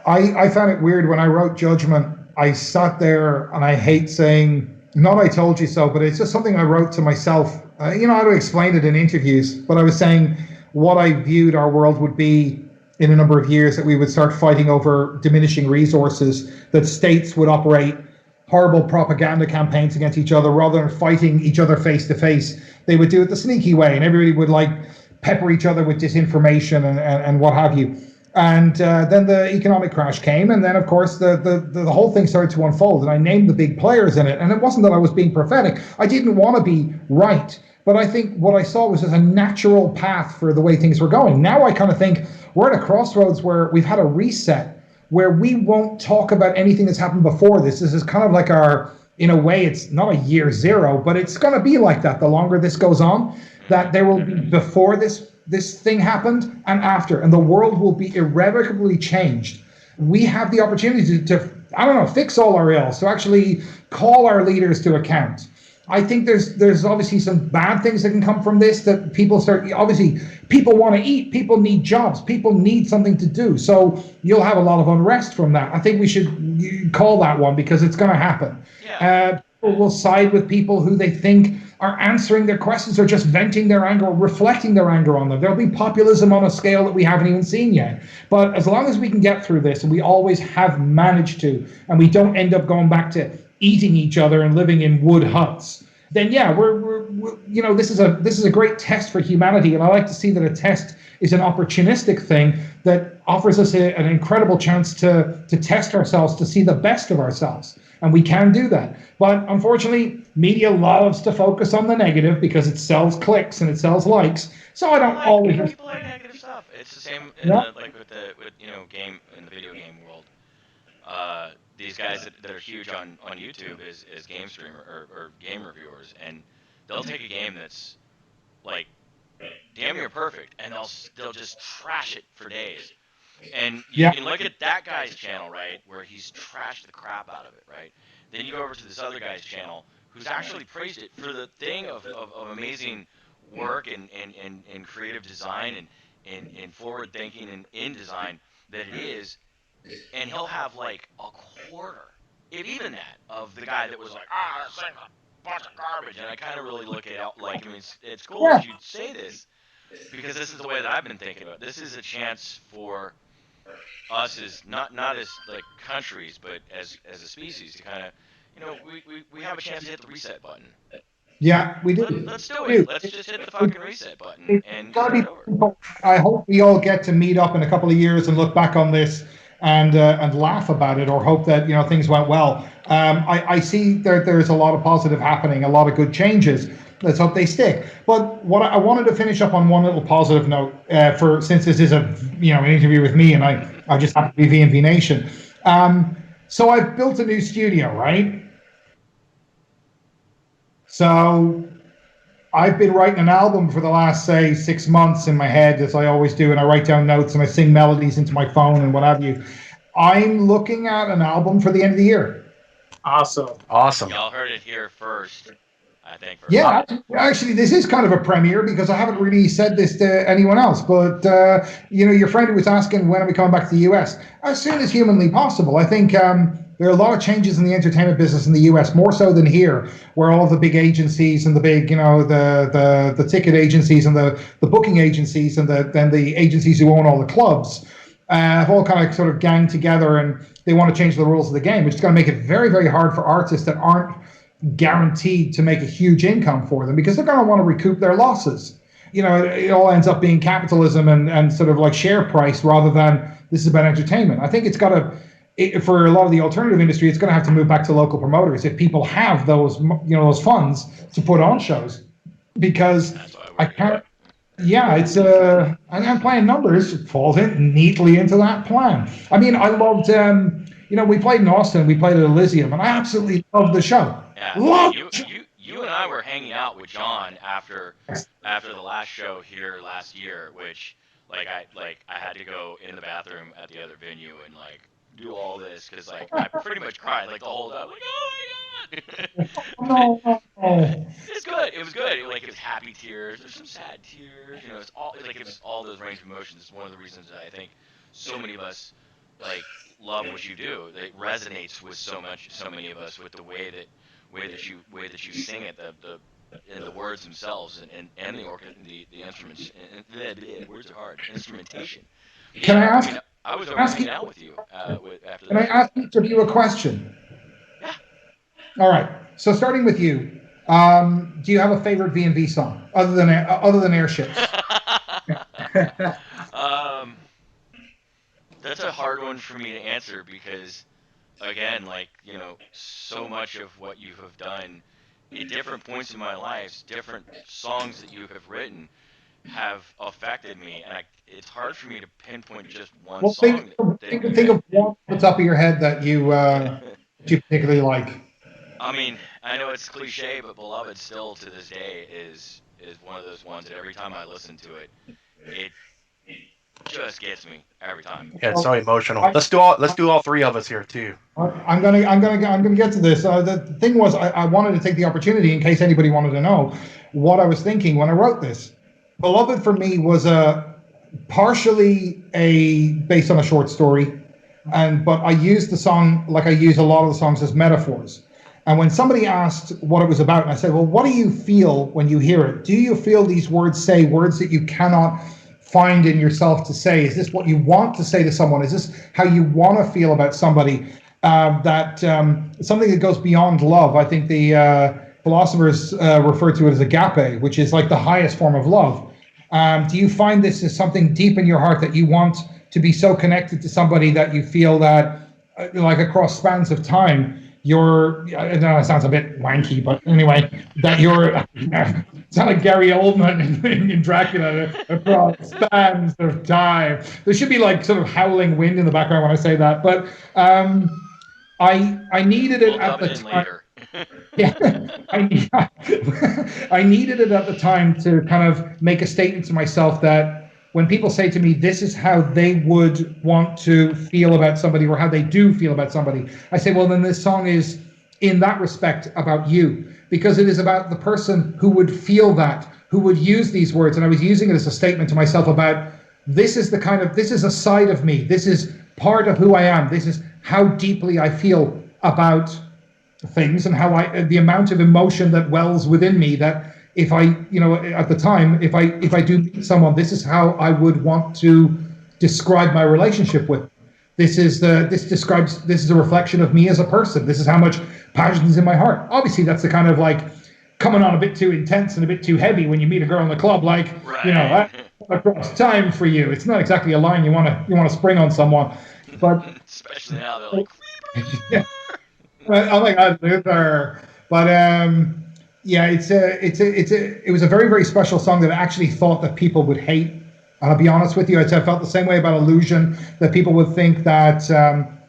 I found it weird when I wrote Judgment. I sat there, and I hate saying, not I told you so, but it's just something I wrote to myself. You know how to explain it in interviews, but I was saying what I viewed our world would be in a number of years, that we would start fighting over diminishing resources, that states would operate horrible propaganda campaigns against each other rather than fighting each other face to face. They would do it the sneaky way, and everybody would like pepper each other with disinformation and what have you. And then the economic crash came, and then of course the whole thing started to unfold, and I named the big players in it. And it wasn't that I was being prophetic. I didn't want to be right, but I think what I saw was just a natural path for the way things were going. Now I kind of think we're at a crossroads where we've had a reset, where we won't talk about anything that's happened before this. This is kind of like our, in a way, it's not a year zero, but it's going to be like that the longer this goes on, that there will be before this thing happened and after, and the world will be irrevocably changed. We have the opportunity to I don't know, fix all our ills, to actually call our leaders to account. I think there's obviously some bad things that can come from this, that people start, obviously, people want to eat, people need jobs, people need something to do. So you'll have a lot of unrest from that. I think we should call that one, because it's going to happen. Yeah. People will side with people who they think are answering their questions or just venting their anger or reflecting their anger on them. There'll be populism on a scale that we haven't even seen yet. But as long as we can get through this, and we always have managed to, and we don't end up going back to eating each other and living in wood huts, then yeah, we're you know, this is a great test for humanity. And I like to see that a test is an opportunistic thing that offers us an incredible chance to test ourselves, to see the best of ourselves. And we can do that. But unfortunately, media loves to focus on the negative because it sells clicks and it sells likes. So I don't always. People like negative stuff. It's the same like with you know, game in the video game world. These guys that are huge on YouTube is game streamer or game reviewers, and they'll take a game that's like damn near perfect, and they'll just trash it for days. And you can look at that guy's channel, right, where he's trashed the crap out of it, right? Then you go over to this other guy's channel who's actually praised it for the thing of amazing work and creative design, in forward thinking and in design that it is, and he'll have like a quarter, if even that, of the guy that was like, that thing's a bunch of garbage, and I kind of really look at it like, I mean, it's cool Yeah. that you say this, because this is the way that I've been thinking about it. This is a chance for us as not as like countries, but as a species to kind of, we have a chance to hit the reset button. Yeah, we do. Let's do it. Let's just hit the fucking reset button and start over. I hope we all get to meet up in a couple of years and look back on this and laugh about it, or hope that things went well. I see there's a lot of positive happening, a lot of good changes. Let's hope they stick. But what I wanted to finish up on one little positive note, since this is an interview with me, and I just have to be VNV Nation. So I've built a new studio, right? So I've been writing an album for the last, say, 6 months in my head, as I always do, and I write down notes and I sing melodies into my phone and what have you. I'm looking at an album for the end of the year. Awesome. Y'all heard it here first, I think. Yeah, actually, this is kind of a premiere because I haven't really said this to anyone else. But, your friend was asking when are we coming back to the US? As soon as humanly possible. I think there are a lot of changes in the entertainment business in the US, more so than here, where all of the big agencies and the big, the ticket agencies and the booking agencies and then the agencies who own all the clubs have all kind of sort of ganged together, and they want to change the rules of the game, which is going to make it very, very hard for artists that aren't guaranteed to make a huge income for them, because they're going to want to recoup their losses. It all ends up being capitalism and sort of like share price rather than this is about entertainment. I think it's got to, for a lot of the alternative industry, it's going to have to move back to local promoters if people have those, those funds to put on shows, because I can't. Yeah, it's I'm playing numbers. It falls in neatly into that plan. I mean, I loved, we played in Austin, we played at Elysium, and I absolutely loved the show. Yeah, you and I were hanging out with John after the last show here last year, which I had to go in the bathroom at the other venue and do all this because I pretty much cried the whole time, oh my god. No. It's good. It was good. It was happy tears. There's some sad tears. It's all it was all those range of emotions. It's one of the reasons that I think so many of us love what you do. It resonates with so many of us with the way that you sing it, the words themselves and the instruments. Words are hard. Instrumentation. Can I ask? I was over hanging out with you after. Can I ask each of you a question? Yeah. All right. So starting with you, do you have a favorite VNV song other than Airships? That's a hard one for me to answer because, again, so much of what you have done at different points in my life, different songs that you have written have affected me, and it's hard for me to pinpoint just one song. Think of one at the top of your head that you particularly like. I mean, I know it's cliche, but Beloved still to this day is one of those ones that every time I listen to it, it just gets me every time. Yeah, it's so emotional. Let's do all three of us here too. I'm gonna get to this. The thing was, I wanted to take the opportunity in case anybody wanted to know what I was thinking when I wrote this. Beloved for me was partially based on a short story, but I used the song like I use a lot of the songs as metaphors. And when somebody asked what it was about, and I said, well, what do you feel when you hear it? Do you feel these words say words that you cannot find in yourself to say? Is this what you want to say to someone? Is this how you want to feel about somebody? Something that goes beyond love. I think the philosophers refer to it as agape, which is like the highest form of love. Do you find this is something deep in your heart that you want to be so connected to somebody that you feel that, across spans of time, I know it sounds a bit wanky, but anyway, that you're sound like Gary Oldman in Dracula across spans of time. There should be sort of howling wind in the background when I say that, but I needed it at the time. Yeah, I needed it at the time to kind of make a statement to myself that when people say to me, this is how they would want to feel about somebody or how they do feel about somebody, I say, well, then this song is in that respect about you, because it is about the person who would feel that, who would use these words. And I was using it as a statement to myself about this is this is a side of me. This is part of who I am. This is how deeply I feel about things, and how the amount of emotion that wells within me, that if I, at the time, if I do meet someone, this is how I would want to describe my relationship with them. This is a reflection of me as a person. This is how much passion is in my heart. Obviously, that's the kind of like coming on a bit too intense and a bit too heavy when you meet a girl in the club, like, right. Across time for you. It's not exactly a line you want to spring on someone, but especially now they're like, yeah. Oh my God, Luther! But yeah, it was a very, very special song that I actually thought that people would hate. And I'll be honest with you, I felt the same way about Illusion, that people would think that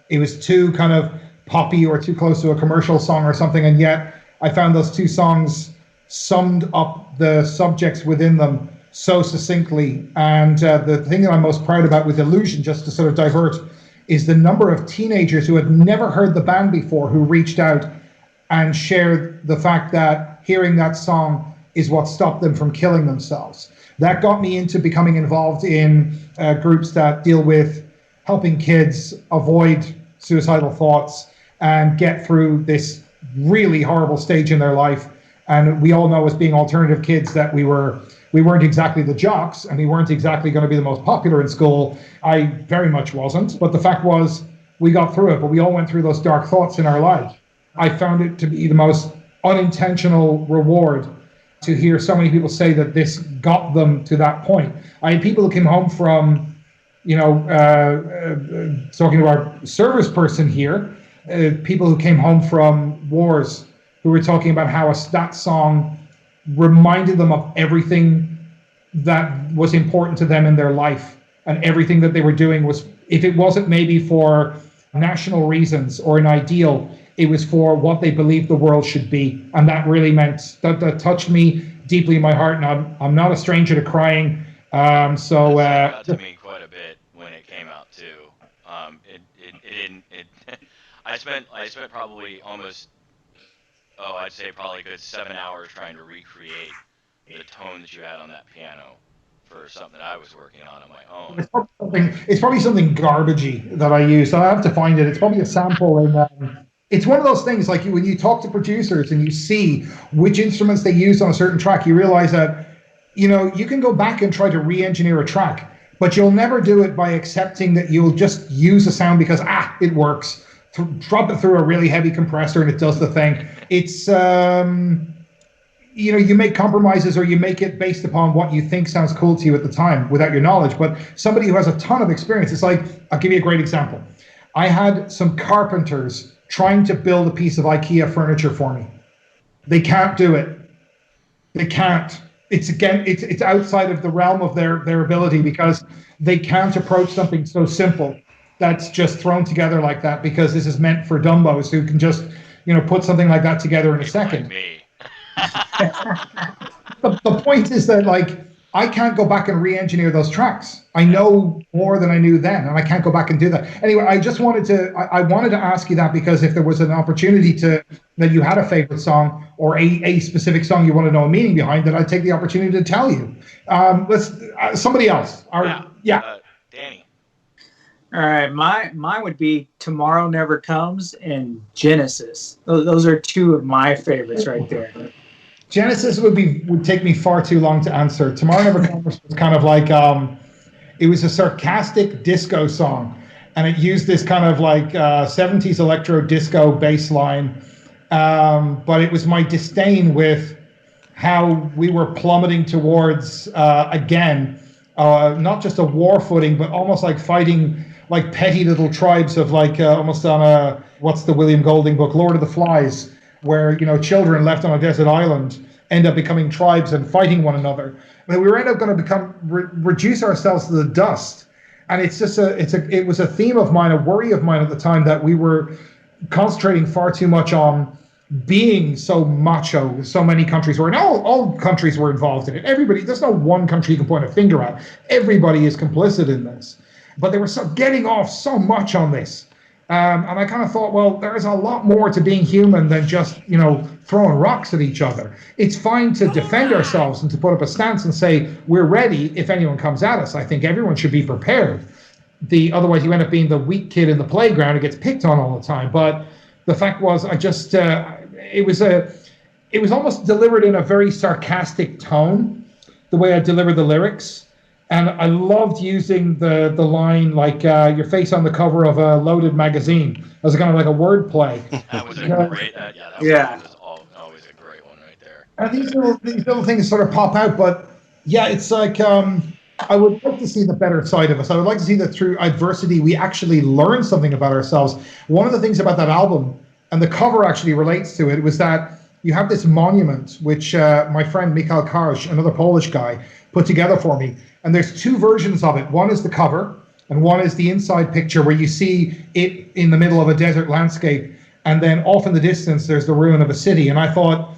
it was too kind of poppy or too close to a commercial song or something. And yet I found those two songs summed up the subjects within them so succinctly. And the thing that I'm most proud about with Illusion, just to sort of divert, is the number of teenagers who had never heard the band before who reached out and shared the fact that hearing that song is what stopped them from killing themselves. That got me into becoming involved in groups that deal with helping kids avoid suicidal thoughts and get through this really horrible stage in their life. And we all know, as being alternative kids, that we weren't exactly the jocks, and we weren't exactly going to be the most popular in school. I very much wasn't. But the fact was, we got through it, but we all went through those dark thoughts in our life. I found it to be the most unintentional reward to hear so many people say that this got them to that point. I had people who came home from, talking to our service person here, people who came home from wars who were talking about how that song reminded them of everything that was important to them in their life, and everything that they were doing was, if it wasn't maybe for national reasons or an ideal, it was for what they believed the world should be. And that really meant that touched me deeply in my heart. And I'm not a stranger to crying. That got to me quite a bit when it came out too. I spent probably almost, I'd say probably a good 7 hours trying to recreate the tones you had on that piano for something that I was working on my own. It's probably something garbagey that I used. I have to find it. It's probably a sample in. It's one of those things, like when you talk to producers and you see which instruments they use on a certain track, you realize that, you can go back and try to re-engineer a track, but you'll never do it by accepting that you'll just use a sound because, it works. Drop it through a really heavy compressor and it does the thing. It's, you make compromises, or you make it based upon what you think sounds cool to you at the time without your knowledge. But somebody who has a ton of experience, it's like, I'll give you a great example. I had some carpenters trying to build a piece of IKEA furniture for me. They can't do it. They can't. It's outside of the realm of their ability, because they can't approach something so simple that's just thrown together like that, because this is meant for dumbos who can just, put something like that together in a second. Me. The point is that, like, I can't go back and re-engineer those tracks. I know more than I knew then, and I can't go back and do that. Anyway, I just wanted to ask you that, because if there was an opportunity that you had a favorite song, or a specific song you want to know a meaning behind, then I'd take the opportunity to tell you. Somebody else. Danny. All right, mine would be Tomorrow Never Comes and Genesis. Those are two of my favorites right there. Genesis would take me far too long to answer. Tomorrow Never Comes was kind of like, it was a sarcastic disco song, and it used this kind of like 70s electro disco bass line, but it was my disdain with how we were plummeting towards, again, not just a war footing, but almost like fighting like petty little tribes of like almost on a, what's the William Golding book, Lord of the Flies, where children left on a desert island end up becoming tribes and fighting one another. But we were going to reduce ourselves to the dust. And it's just it was a theme of mine, a worry of mine at the time, that we were concentrating far too much on being so macho. So many countries were, and all countries were involved in it. Everybody, there's no one country you can point a finger at. Everybody is complicit in this. But they were getting off so much on this. And I kind of thought, well, there's a lot more to being human than just, throwing rocks at each other. It's fine to defend ourselves and to put up a stance and say, we're ready if anyone comes at us. I think everyone should be prepared. Otherwise you end up being the weak kid in the playground who gets picked on all the time. But the fact was, it was almost delivered in a very sarcastic tone, the way I delivered the lyrics. And I loved using the line like your face on the cover of a loaded magazine as kind of like a word play. That was a great, that was always a great one right there. And these little things sort of pop out, but yeah, it's like I would like to see the better side of us. I would like to see that through adversity we actually learn something about ourselves. One of the things about that album, and the cover actually relates to it, was that you have this monument which my friend Michał Karz, another Polish guy, put together for me. And there's two versions of it. One is the cover, and one is the inside picture where you see it in the middle of a desert landscape. And then off in the distance, there's the ruin of a city. And I thought,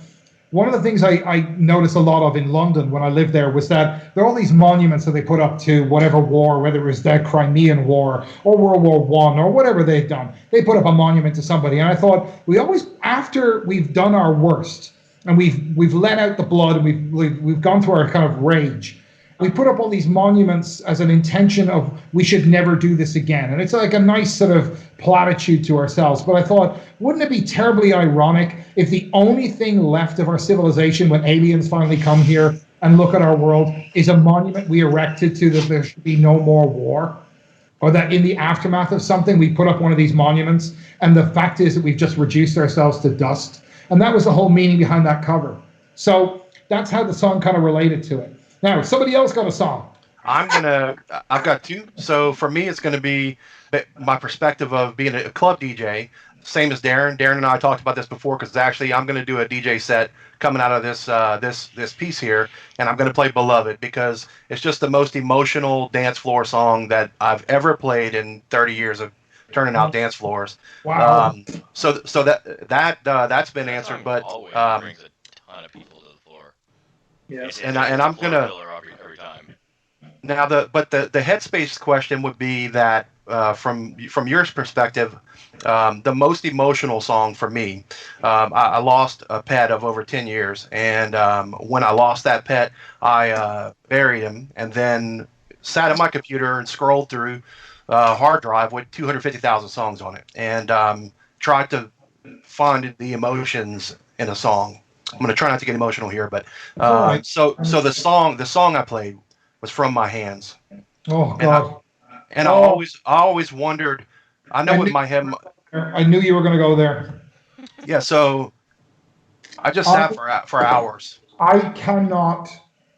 one of the things I noticed a lot of in London when I lived there was that there are all these monuments that they put up to whatever war, whether it was the Crimean War or World War I or whatever they've done. They put up a monument to somebody. And I thought, we always, after we've done our worst and we've let out the blood and we've gone through our kind of rage, we put up all these monuments as an intention of we should never do this again. And it's like a nice sort of platitude to ourselves. But I thought, wouldn't it be terribly ironic if the only thing left of our civilization when aliens finally come here and look at our world is a monument we erected to that there should be no more war? Or that in the aftermath of something, we put up one of these monuments, and the fact is that we've just reduced ourselves to dust. And that was the whole meaning behind that cover. So that's how the song kind of related to it. Now, somebody else got a song. I've got two. So for me, it's going to be my perspective of being a club DJ, same as Darren. Darren and I talked about this before, because actually I'm going to do a DJ set coming out of this piece here, and I'm going to play Beloved, because it's just the most emotional dance floor song that I've ever played in 30 years of turning out dance floors. Wow. So that's been answered, but Always brings a ton of people to the floor. Yes. And I'm gonna every time. now the headspace question would be that from your perspective, the most emotional song for me. I lost a pet of over 10 years, and when I lost that pet, I buried him, and then sat at my computer and scrolled through a hard drive with 250,000 songs on it, and tried to find the emotions in a song. I'm going to try not to get emotional here, but right. so the song I played was From My Hands. Oh God! I always wondered. I know in my head. I knew you were going to go there. Yeah, so I just sat for hours. I cannot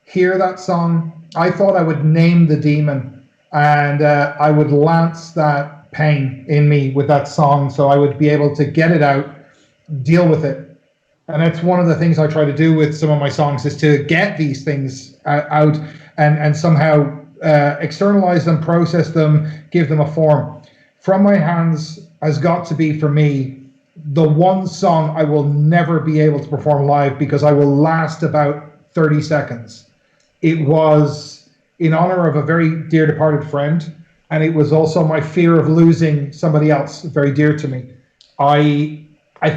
hear that song. I thought I would name the demon, and I would lance that pain in me with that song, so I would be able to get it out, deal with it. And that's one of the things I try to do with some of my songs, is to get these things out and somehow externalize them, process them, give them a form. From My Hands has got to be, for me, the one song I will never be able to perform live, because I will last about 30 seconds. It was in honor of a very dear departed friend, and it was also my fear of losing somebody else very dear to me. I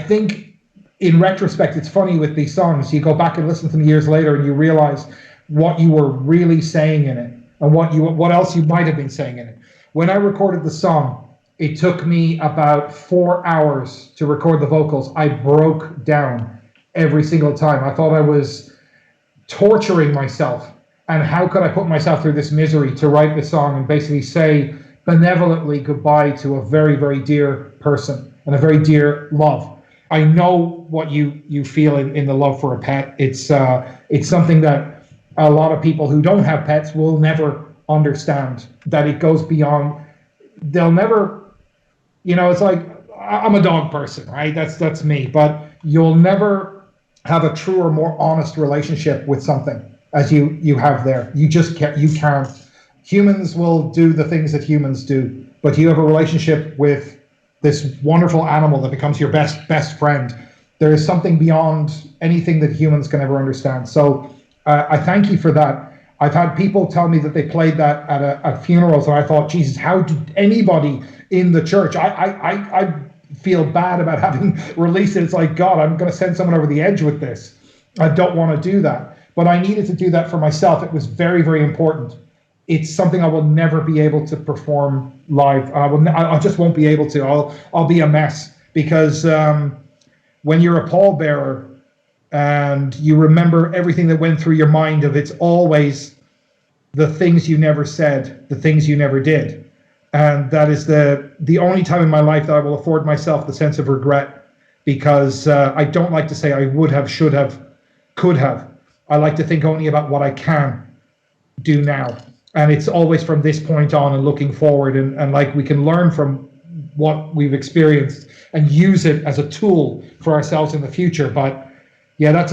think, in retrospect, it's funny with these songs. You go back and listen to them years later, and you realize what you were really saying in it, and what else you might have been saying in it. When I recorded the song, it took me about 4 hours to record the vocals. I broke down every single time. I thought I was torturing myself. And how could I put myself through this misery to write this song and basically say benevolently goodbye to a very, very dear person and a very dear love? I know what you feel in the love for a pet. It's something that a lot of people who don't have pets will never understand, that it goes beyond. They'll never, it's like, I'm a dog person, right? That's me. But you'll never have a truer, more honest relationship with something as you have there. You just can't. You can't. Humans will do the things that humans do, but you have a relationship with this wonderful animal that becomes your best friend. There is something beyond anything that humans can ever understand. So I thank you for that. I've had people tell me that they played that at funerals, and I thought, Jesus, how did anybody in the church? I feel bad about having released it. It's like, God, I'm going to send someone over the edge with this. I don't want to do that, but I needed to do that for myself. It was very, very important. It's something I will never be able to perform live. I just won't be able to. I'll be a mess because when you're a pallbearer and you remember everything that went through your mind, of it's always the things you never said, the things you never did. And that is the only time in my life that I will afford myself the sense of regret, because I don't like to say I would have, should have, could have. I like to think only about what I can do now. And it's always from this point on and looking forward, and like we can learn from what we've experienced and use it as a tool for ourselves in the future. But yeah, that's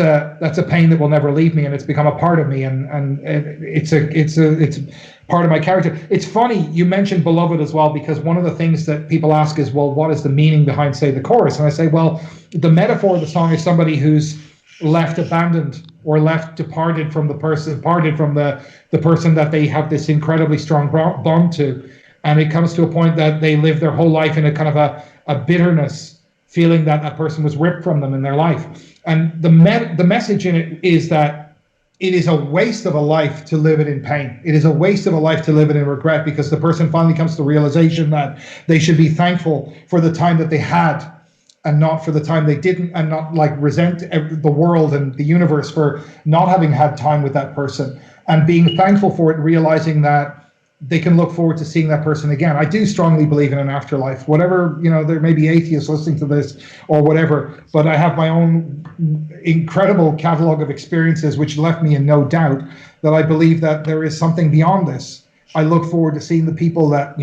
a pain that will never leave me, and it's become a part of me, and it's part of my character. It's funny you mentioned beloved as well, because one of the things that people ask is, well, what is the meaning behind, say, the chorus? And I say, well, the metaphor of the song is somebody who's left abandoned or left departed from the person, parted from the person that they have this incredibly strong bond to, and it comes to a point that they live their whole life in a kind of a bitterness, feeling that that person was ripped from them in their life. And the message in it is that it is a waste of a life to live it in pain. It is a waste of a life to live it in regret, because the person finally comes to the realization that they should be thankful for the time that they had and not for the time they didn't, and not like resent the world and the universe for not having had time with that person, and being thankful for it, realizing that they can look forward to seeing that person again. I do strongly believe in an afterlife. Whatever, there may be atheists listening to this or whatever, but I have my own incredible catalog of experiences which left me in no doubt that I believe that there is something beyond this. I look forward to seeing the people that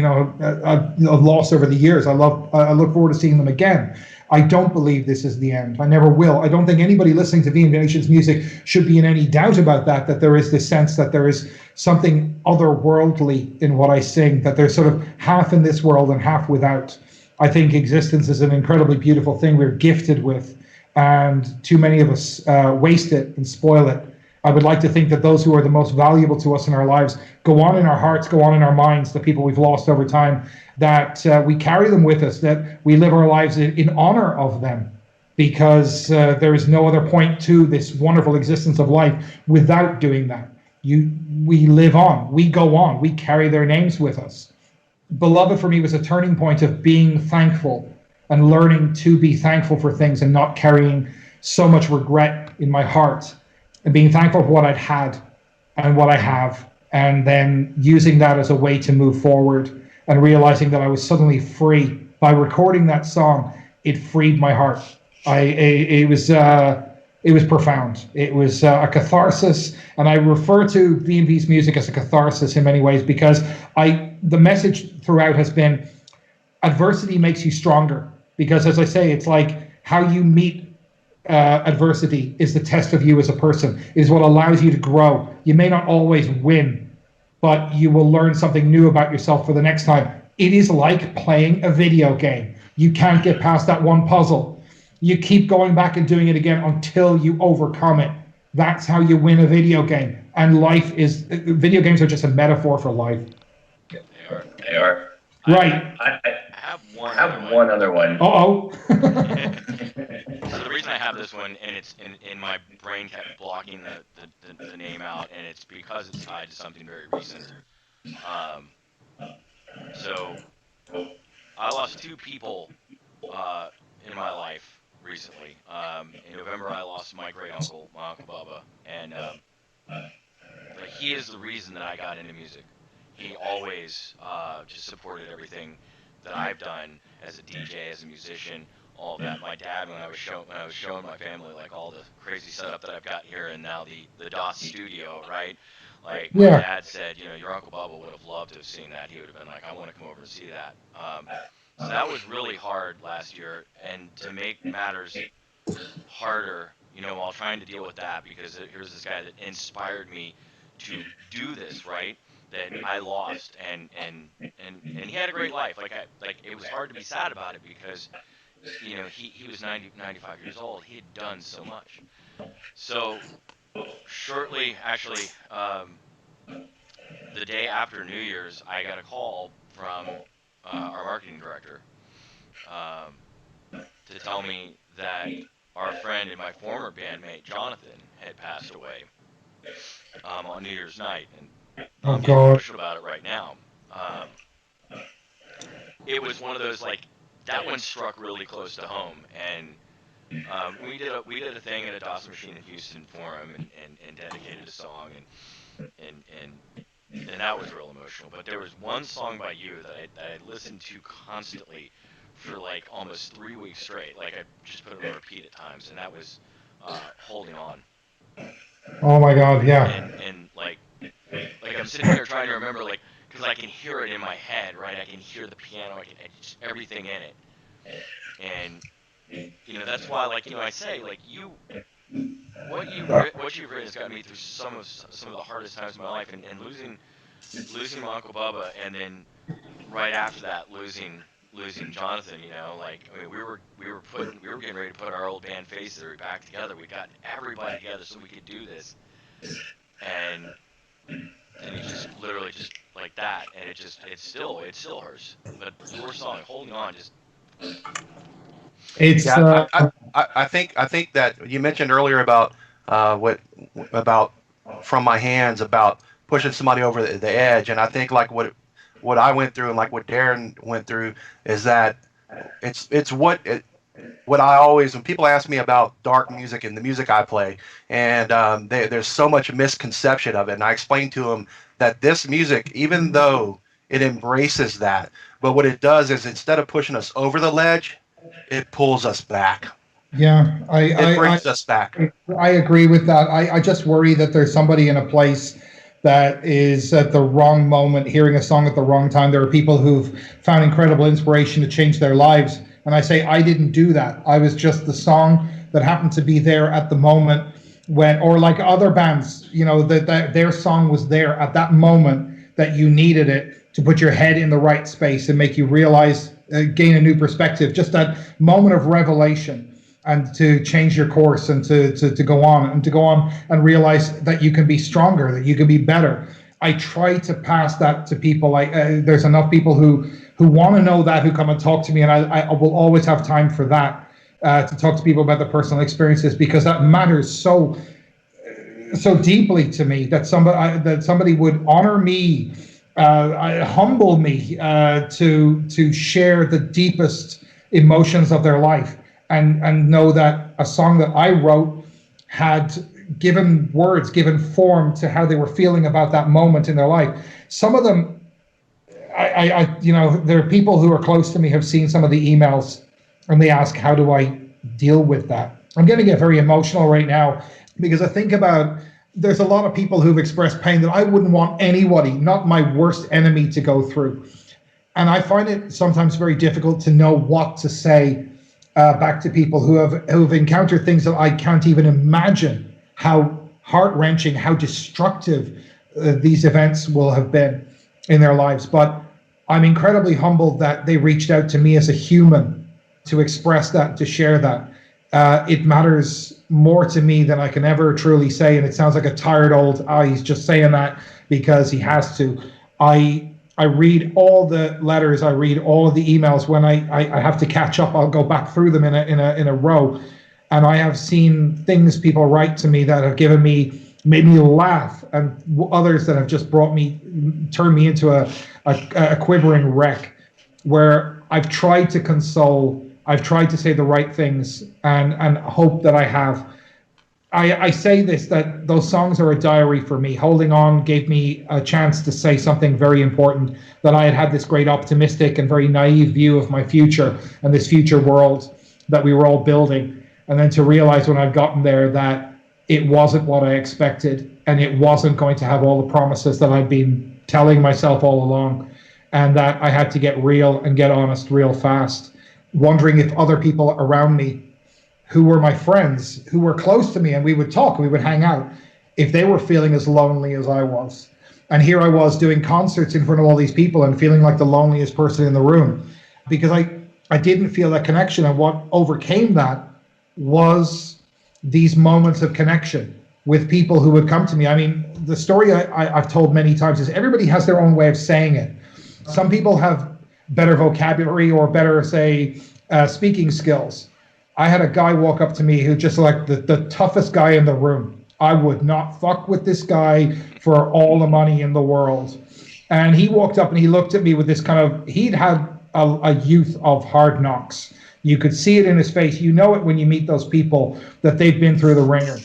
I've lost over the years. I look forward to seeing them again. I don't believe this is the end. I never will. I don't think anybody listening to VNV Nation's music should be in any doubt about that there is this sense that there is something otherworldly in what I sing, that there's sort of half in this world and half without. I think existence is an incredibly beautiful thing we're gifted with, and too many of us waste it and spoil it. I would like to think that those who are the most valuable to us in our lives go on in our hearts, go on in our minds, the people we've lost over time, that we carry them with us, that we live our lives in honor of them, because there is no other point to this wonderful existence of life without doing that. We live on, we go on, we carry their names with us. Beloved for me was a turning point of being thankful and learning to be thankful for things and not carrying so much regret in my heart, and being thankful for what I'd had and what I have, and then using that as a way to move forward, and realizing that I was suddenly free. By recording that song, it freed my heart. It was profound. It was a catharsis, and I refer to VNV's music as a catharsis in many ways, because the message throughout has been adversity makes you stronger, because, as I say, it's like how you meet adversity is the test of you as a person, is what allows you to grow. You may not always win, but you will learn something new about yourself for the next time. It is like playing a video game. You can't get past that one puzzle. You keep going back and doing it again until you overcome it. That's how you win a video game. And video games are just a metaphor for life. They are. Right. I have one other one. Uh-oh. So the reason I have this one, and it's in my brain kept blocking the name out, and it's because it's tied to something very recent. So I lost two people in my life recently. In November, I lost my great uncle, my Uncle Bubba, and he is the reason that I got into music. He always just supported everything that I've done as a DJ, as a musician, all of that. My dad, when I was showing my family like all the crazy setup that I've got here, and now the DOS studio, right? Like my dad said, your Uncle Bubba would have loved to have seen that. He would have been like, I want to come over and see that. So that was really hard last year, and to make matters harder, while trying to deal with that, because here's this guy that inspired me to do this, right? That I lost, and he had a great life. Like it was hard to be sad about it, because he was 95 years old. He had done so much. So shortly, actually, the day after New Year's, I got a call from our marketing director to tell me that our friend and my former bandmate Jonathan had passed away on New Year's night, and Oh I'm getting God. emotional about it right now. It was one of those, like, that one struck really close to home, and we did a thing at a DOS Maschine in Houston for him, and dedicated a song, and that was real emotional. But there was one song by you that I listened to constantly for like almost 3 weeks straight. Like, I just put it on repeat at times, and that was Holding On. Oh my God, yeah. And like I'm sitting here trying to remember, like, because I can hear it in my head, right? I can hear the piano, I just everything in it, and that's why, like, I say, like, what you've written has gotten me through some of the hardest times of my life, and losing my Uncle Bubba, and then right after that losing Jonathan. Like, I mean, we were getting ready to put our old band Face Theory back together. We got everybody together so we could do this, and it just literally just like that, and it still hurts. But your song, Holding On, just It's Yeah, I think that you mentioned earlier about about From My Hands, about pushing somebody over the edge, and I think like what I went through and like what Darren went through is that it's what I always, when people ask me about dark music and the music I play, and there's so much misconception of it, and I explain to them that this music, even though it embraces that, but what it does is, instead of pushing us over the ledge, it pulls us back. yeah. It brings us back. I agree with that. I just worry that there's somebody in a place that is at the wrong moment, hearing a song at the wrong time. There are people who've found incredible inspiration to change their lives. And I say, I didn't do that. I was just the song that happened to be there at the moment when, or like other bands, that their song was there at that moment that you needed it to put your head in the right space and make you realize, gain a new perspective, just that moment of revelation, and to change your course, and to go on and realize that you can be stronger, that you can be better. I try to pass that to people. There's enough people who want to know that, who come and talk to me, and I will always have time for that, to talk to people about their personal experiences, because that matters so deeply to me, that somebody would honor me, humble me, to share the deepest emotions of their life, and know that a song that I wrote had given words, given form to how they were feeling about that moment in their life. Some of them, there are people who are close to me have seen some of the emails, and they ask, how do I deal with that? I'm going to get very emotional right now, because I think about, there's a lot of people who've expressed pain that I wouldn't want anybody, not my worst enemy, to go through. And I find it sometimes very difficult to know what to say back to people who've encountered things that I can't even imagine how heart-wrenching, how destructive these events will have been in their lives. But I'm incredibly humbled that they reached out to me as a human to express that, to share that. It matters more to me than I can ever truly say, and it sounds like a tired old, he's just saying that because he has to. I read all the letters, I read all of the emails. When I have to catch up, I'll go back through them in a row, and I have seen things people write to me that have made me laugh, and others that have just turned me into a quivering wreck, where I've tried to console, I've tried to say the right things, and hope that I have. I say this, that those songs are a diary for me. Holding On gave me a chance to say something very important, that I had this great optimistic and very naive view of my future and this future world that we were all building. And then to realize when I've gotten there that it wasn't what I expected, and it wasn't going to have all the promises that I'd been telling myself all along, and that I had to get real and get honest real fast, wondering if other people around me who were my friends, who were close to me, and we would talk, we would hang out, if they were feeling as lonely as I was. And here I was doing concerts in front of all these people and feeling like the loneliest person in the room, because I didn't feel that connection. And what overcame that was these moments of connection, with people who would come to me. I mean, the story I've told many times is everybody has their own way of saying it. Some people have better vocabulary or better, say, speaking skills. I had a guy walk up to me who just like the toughest guy in the room. I would not fuck with this guy for all the money in the world. And he walked up and he looked at me with this kind of, he'd had a youth of hard knocks. You could see it in his face. You know it when you meet those people that they've been through the ringer.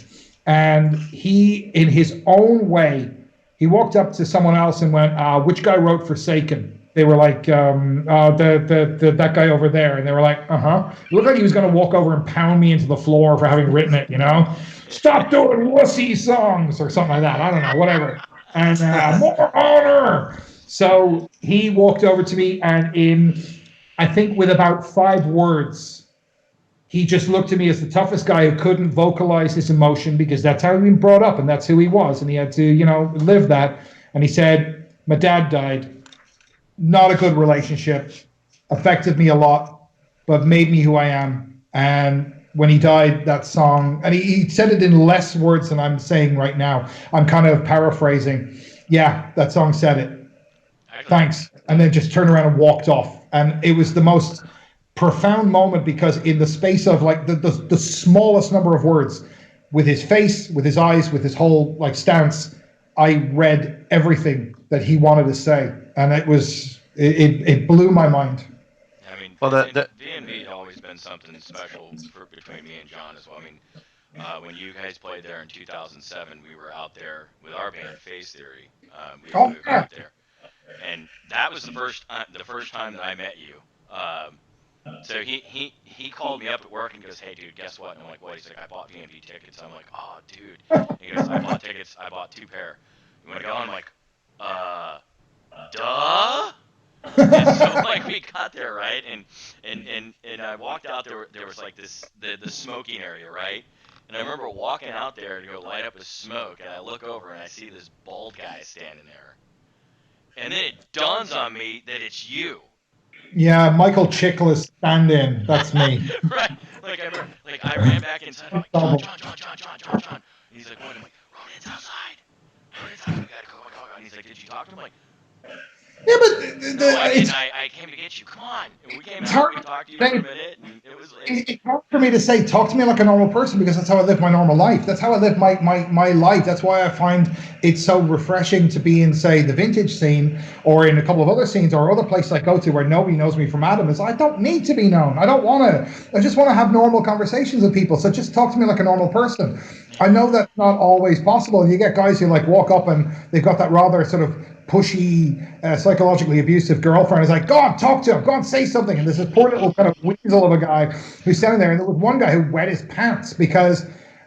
And he, in his own way, he walked up to someone else and went, which guy wrote Forsaken? They were like, that guy over there. And they were like, uh-huh. It looked like he was going to walk over and pound me into the floor for having written it, you know? Stop doing wussy songs or something like that. I don't know, whatever. And more honor. So he walked over to me and I think with about 5 words, he just looked at me as the toughest guy who couldn't vocalize his emotion because that's how he'd been brought up and that's who he was. And he had to, live that. And he said, my dad died. Not a good relationship. Affected me a lot, but made me who I am. And when he died, that song, and he said it in less words than I'm saying right now. I'm kind of paraphrasing. Yeah, that song said it. Thanks. And then just turned around and walked off. And it was the most profound moment because in the space of like the smallest number of words, with his face, with his eyes, with his whole like stance, I read everything that he wanted to say, and it blew my mind. I mean, Well, the VNV had always been something special between me and John as well. I mean, when you guys played there in 2007, we were out there with our band Phase Theory. We were out there, and that was the first time that I met you. So he called me up at work and goes, "Hey, dude, guess what?" And I'm like, "What?" He's like, "I bought VNV tickets." I'm like, "Oh, dude." He goes, "I bought tickets. I bought 2 pair. You want to go?" I'm like, duh. And so like we got there, right, and I walked out there. There was like the smoking area, right, and I remember walking out there to go light up a smoke, and I look over and I see this bald guy standing there, and then it dawns on me that it's you. Yeah, Michael Chiklis stand-in. That's me. Right. Like I ran back inside. I'm like, John. And he's like, what? I'm like, Ronan's outside. We gotta go. And he's like, did you talk to him? I'm like, Yeah, but no, I didn't. I came to get you. Come on. And we came out. We talked to you for a minute, and it was. It's hard for me to say, talk to me like a normal person because that's how I live my normal life. That's how I live my life. That's why I find it so refreshing to be in, say, the vintage scene or in a couple of other scenes or other places I go to where nobody knows me from Adam. Is I don't need to be known. I don't want to. I just want to have normal conversations with people. So just talk to me like a normal person. I know that's not always possible. You get guys who like walk up and they've got that rather sort of pushy, psychologically abusive girlfriend is like, go on, talk to him, go on, say something. And there's this poor little kind of weasel of a guy who's standing there, and there was one guy who wet his pants because,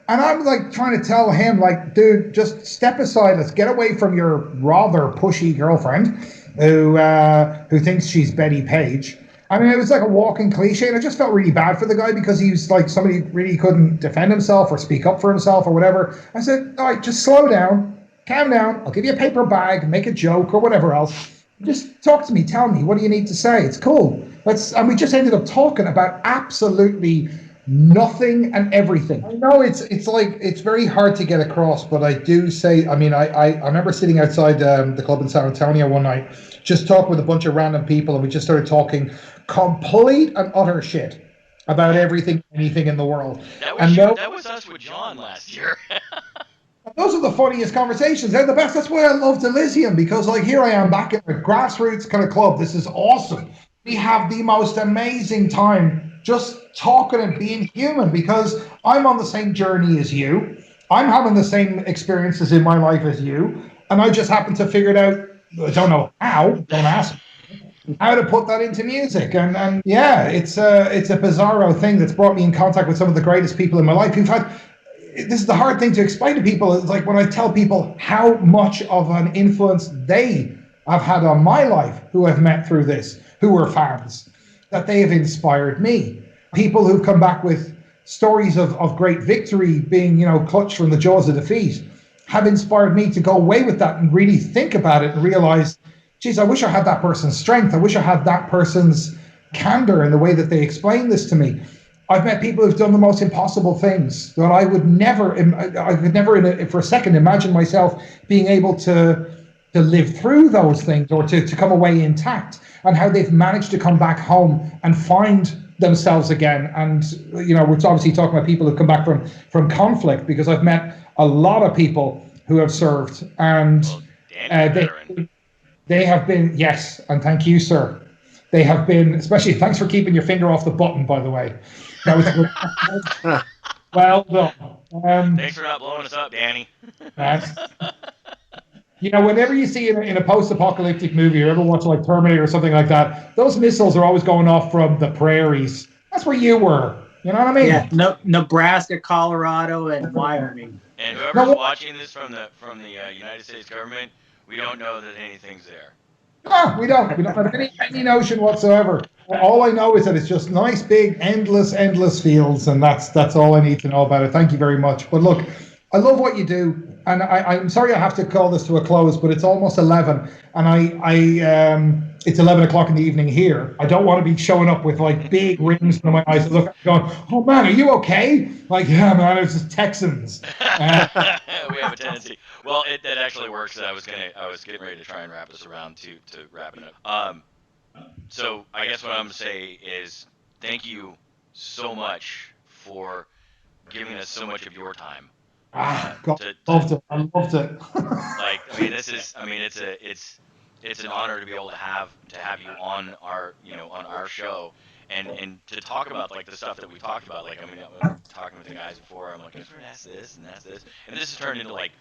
and I'm like trying to tell him, like, dude, just step aside, let's get away from your rather pushy girlfriend who thinks she's Betty Page. I mean, it was like a walking cliche, and I just felt really bad for the guy because he was like somebody who really couldn't defend himself or speak up for himself or whatever. I said, all right, just slow down. Calm down. I'll give you a paper bag, make a joke or whatever else. Just talk to me. Tell me, what do you need to say? It's cool. And we just ended up talking about absolutely nothing and everything. I know it's like, it's very hard to get across, but I do say, I mean, I remember sitting outside the club in San Antonio one night, just talking with a bunch of random people, and we just started talking complete and utter shit about everything, anything in the world. That was us with John last year. Those are the funniest conversations. They're the best. That's why I love Elysium, because like here I am back in a grassroots kind of club. This is awesome. We have the most amazing time just talking and being human because I'm on the same journey as you. I'm having the same experiences in my life as you. And I just happen to figure it out. I don't know how, don't ask me, how to put that into music. And yeah, it's a bizarro thing that's brought me in contact with some of the greatest people in my life. In fact, this is the hard thing to explain to people. It's like when I tell people how much of an influence they have had on my life, who I've met through this, who are fans, that they have inspired me. People who've come back with stories of great victory, being, clutched from the jaws of defeat, have inspired me to go away with that and really think about it and realize, geez, I wish I had that person's strength. I wish I had that person's candor in the way that they explain this to me. I've met people who've done the most impossible things that I would never, for a second imagine myself being able to live through those things or to come away intact, and how they've managed to come back home and find themselves again. And we're obviously talking about people who come back from conflict, because I've met a lot of people who have served, and they have been, yes, and thank you, sir. They have been, especially, thanks for keeping your finger off the button, by the way. That was well done. Thanks for not blowing us up, Danny. Whenever you see in a post-apocalyptic movie, or ever watch like Terminator or something like that, those missiles are always going off from the prairies. That's where you were. You know what I mean? Yeah, Nebraska, Colorado, and Wyoming. And whoever's watching this from the United States government, we don't know that anything's there. No, we don't. We don't have any notion whatsoever. All I know is that it's just nice, big, endless fields, and that's all I need to know about it. Thank you very much. But look, I love what you do, and I'm sorry I have to call this to a close, but it's almost 11, and it's 11 o'clock in the evening here. I don't want to be showing up with like big rings in my eyes, look, going, "Oh man, are you okay?" Like, yeah, man, it's just Texans. We have a tendency. Well, that actually works. I was getting ready to try and wrap us around to wrapping up. So I guess what I'm gonna say is thank you so much for giving us so much of your time. God, loved it. I loved it. It's an honor to be able to have you on our show and to talk about like the stuff that we talked about. Like, I mean, talking with the guys before, I'm like, that's this and that's this, and this has turned into like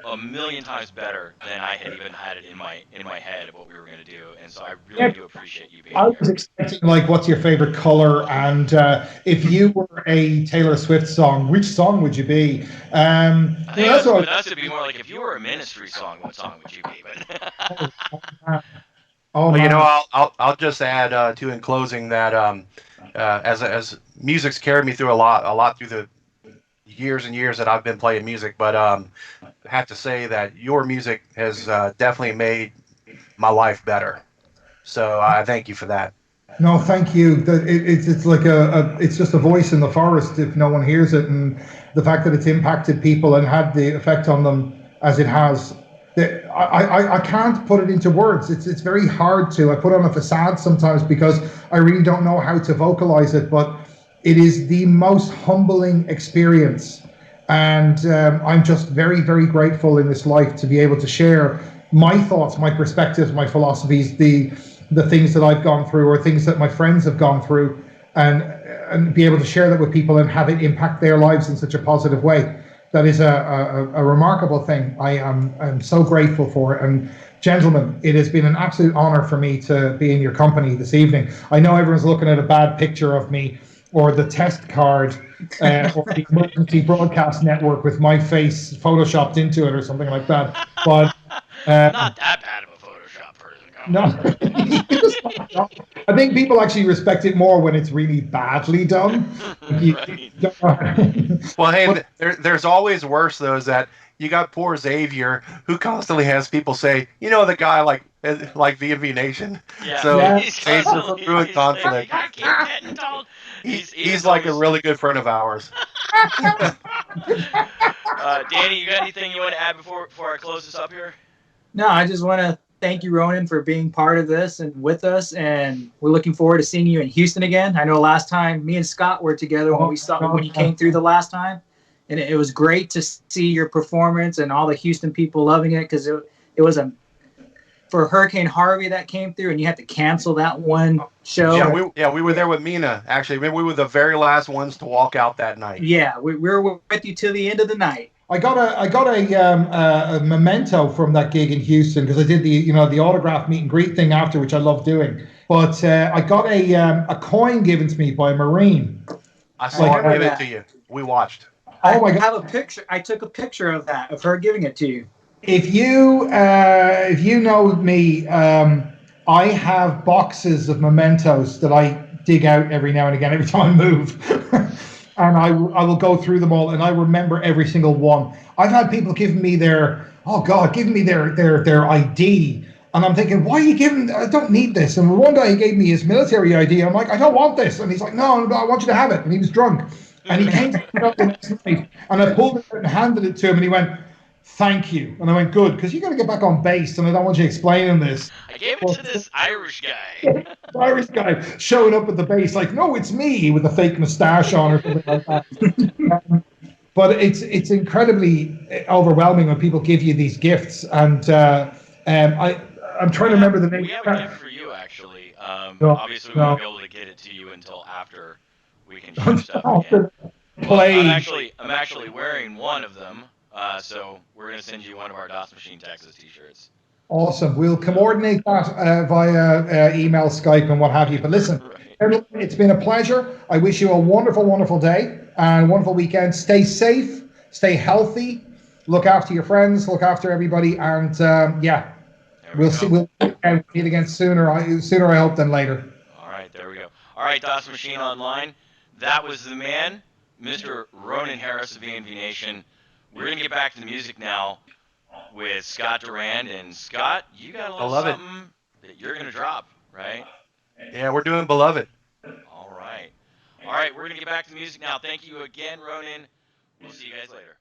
a million times better than I had even had it in my head of what we were going to do. And so I really do appreciate you being here. I was expecting like, what's your favorite color? And if you were a Taylor Swift song, which song would you be? I think with us it'd be more like, if you were a Ministry song, what song would you be? I'll just add to in closing that as music's carried me through a lot through the years and years that I've been playing music, but I have to say that your music has definitely made my life better. So I thank you for that. No, thank you. It's like it's just a voice in the forest if no one hears it, and the fact that it's impacted people and had the effect on them as it has. I can't put it into words. It's very hard to. I put on a facade sometimes because I really don't know how to vocalize it, but it is the most humbling experience, and I'm just very, very grateful in this life to be able to share my thoughts, my perspectives, my philosophies, the things that I've gone through or things that my friends have gone through, and be able to share that with people and have it impact their lives in such a positive way. That is a remarkable thing. I'm so grateful for it. And gentlemen, it has been an absolute honor for me to be in your company this evening. I know everyone's looking at a bad picture of me, or the test card, or the emergency broadcast network with my face photoshopped into it or something like that. But not that bad of a Photoshop person. No. I think people actually respect it more when it's really badly done. Well, hey, there's always worse though, is that you got poor Xavier who constantly has people say, the guy like VNV Nation. Yeah. So he's through a conflict. He's like a really good friend of ours. Danny, you got anything you want to add before I close this up here? No, I just want to thank you, Ronan, for being part of this and with us. And we're looking forward to seeing you in Houston again. I know last time me and Scott were together when you came through the last time. And it was great to see your performance and all the Houston people loving it, because it was for Hurricane Harvey that came through, and you had to cancel that one show. We were there with Mina. Actually, we were the very last ones to walk out that night. Yeah, we were with you till the end of the night. I got a memento from that gig in Houston, because I did the autograph meet and greet thing after, which I love doing. But I got a coin given to me by a Marine. I saw her give it to you. We watched. Oh my God! I have a picture. I took a picture of her giving it to you. If you know me, I have boxes of mementos that I dig out every now and again, every time I move. And I will go through them all, and I remember every single one. I've had people giving me their ID And I'm thinking, why are you giving? I don't need this. And one guy, he gave me his military ID. I'm like, I don't want this. And he's like, no, I want you to have it. And he was drunk. And he came to me the next night, and I pulled it out and handed it to him. And he went, thank you. And I went, good, because you got to get back on base, and I don't want you explaining this. I gave it to this Irish guy. Irish guy showing up at the base, like, no, it's me, with a fake mustache on or something like that. But it's incredibly overwhelming when people give you these gifts, and I'm trying to remember the name. We have a gift for you, actually. Obviously, we won't be able to get it to you until after we can ship stuff again. Well, I'm actually wearing one of them, so we're gonna send you one of our DOS Machine Texas T-shirts. Awesome. We'll coordinate that via email, Skype, and what have you. But listen, right. It's been a pleasure. I wish you a wonderful, wonderful day and a wonderful weekend. Stay safe, stay healthy, look after your friends, look after everybody, and yeah, we'll see. We'll meet again sooner. I hope than later. All right, there we go. All right, DOS Machine Online. That was the man, Mr. Ronan Harris of VNV Nation. We're gonna get back to the music now with Scott Durand. And Scott, you got a little something that you're gonna drop, right? Yeah, we're doing Beloved. All right, we're gonna get back to the music now. Thank you again, Ronan. We'll see you guys later.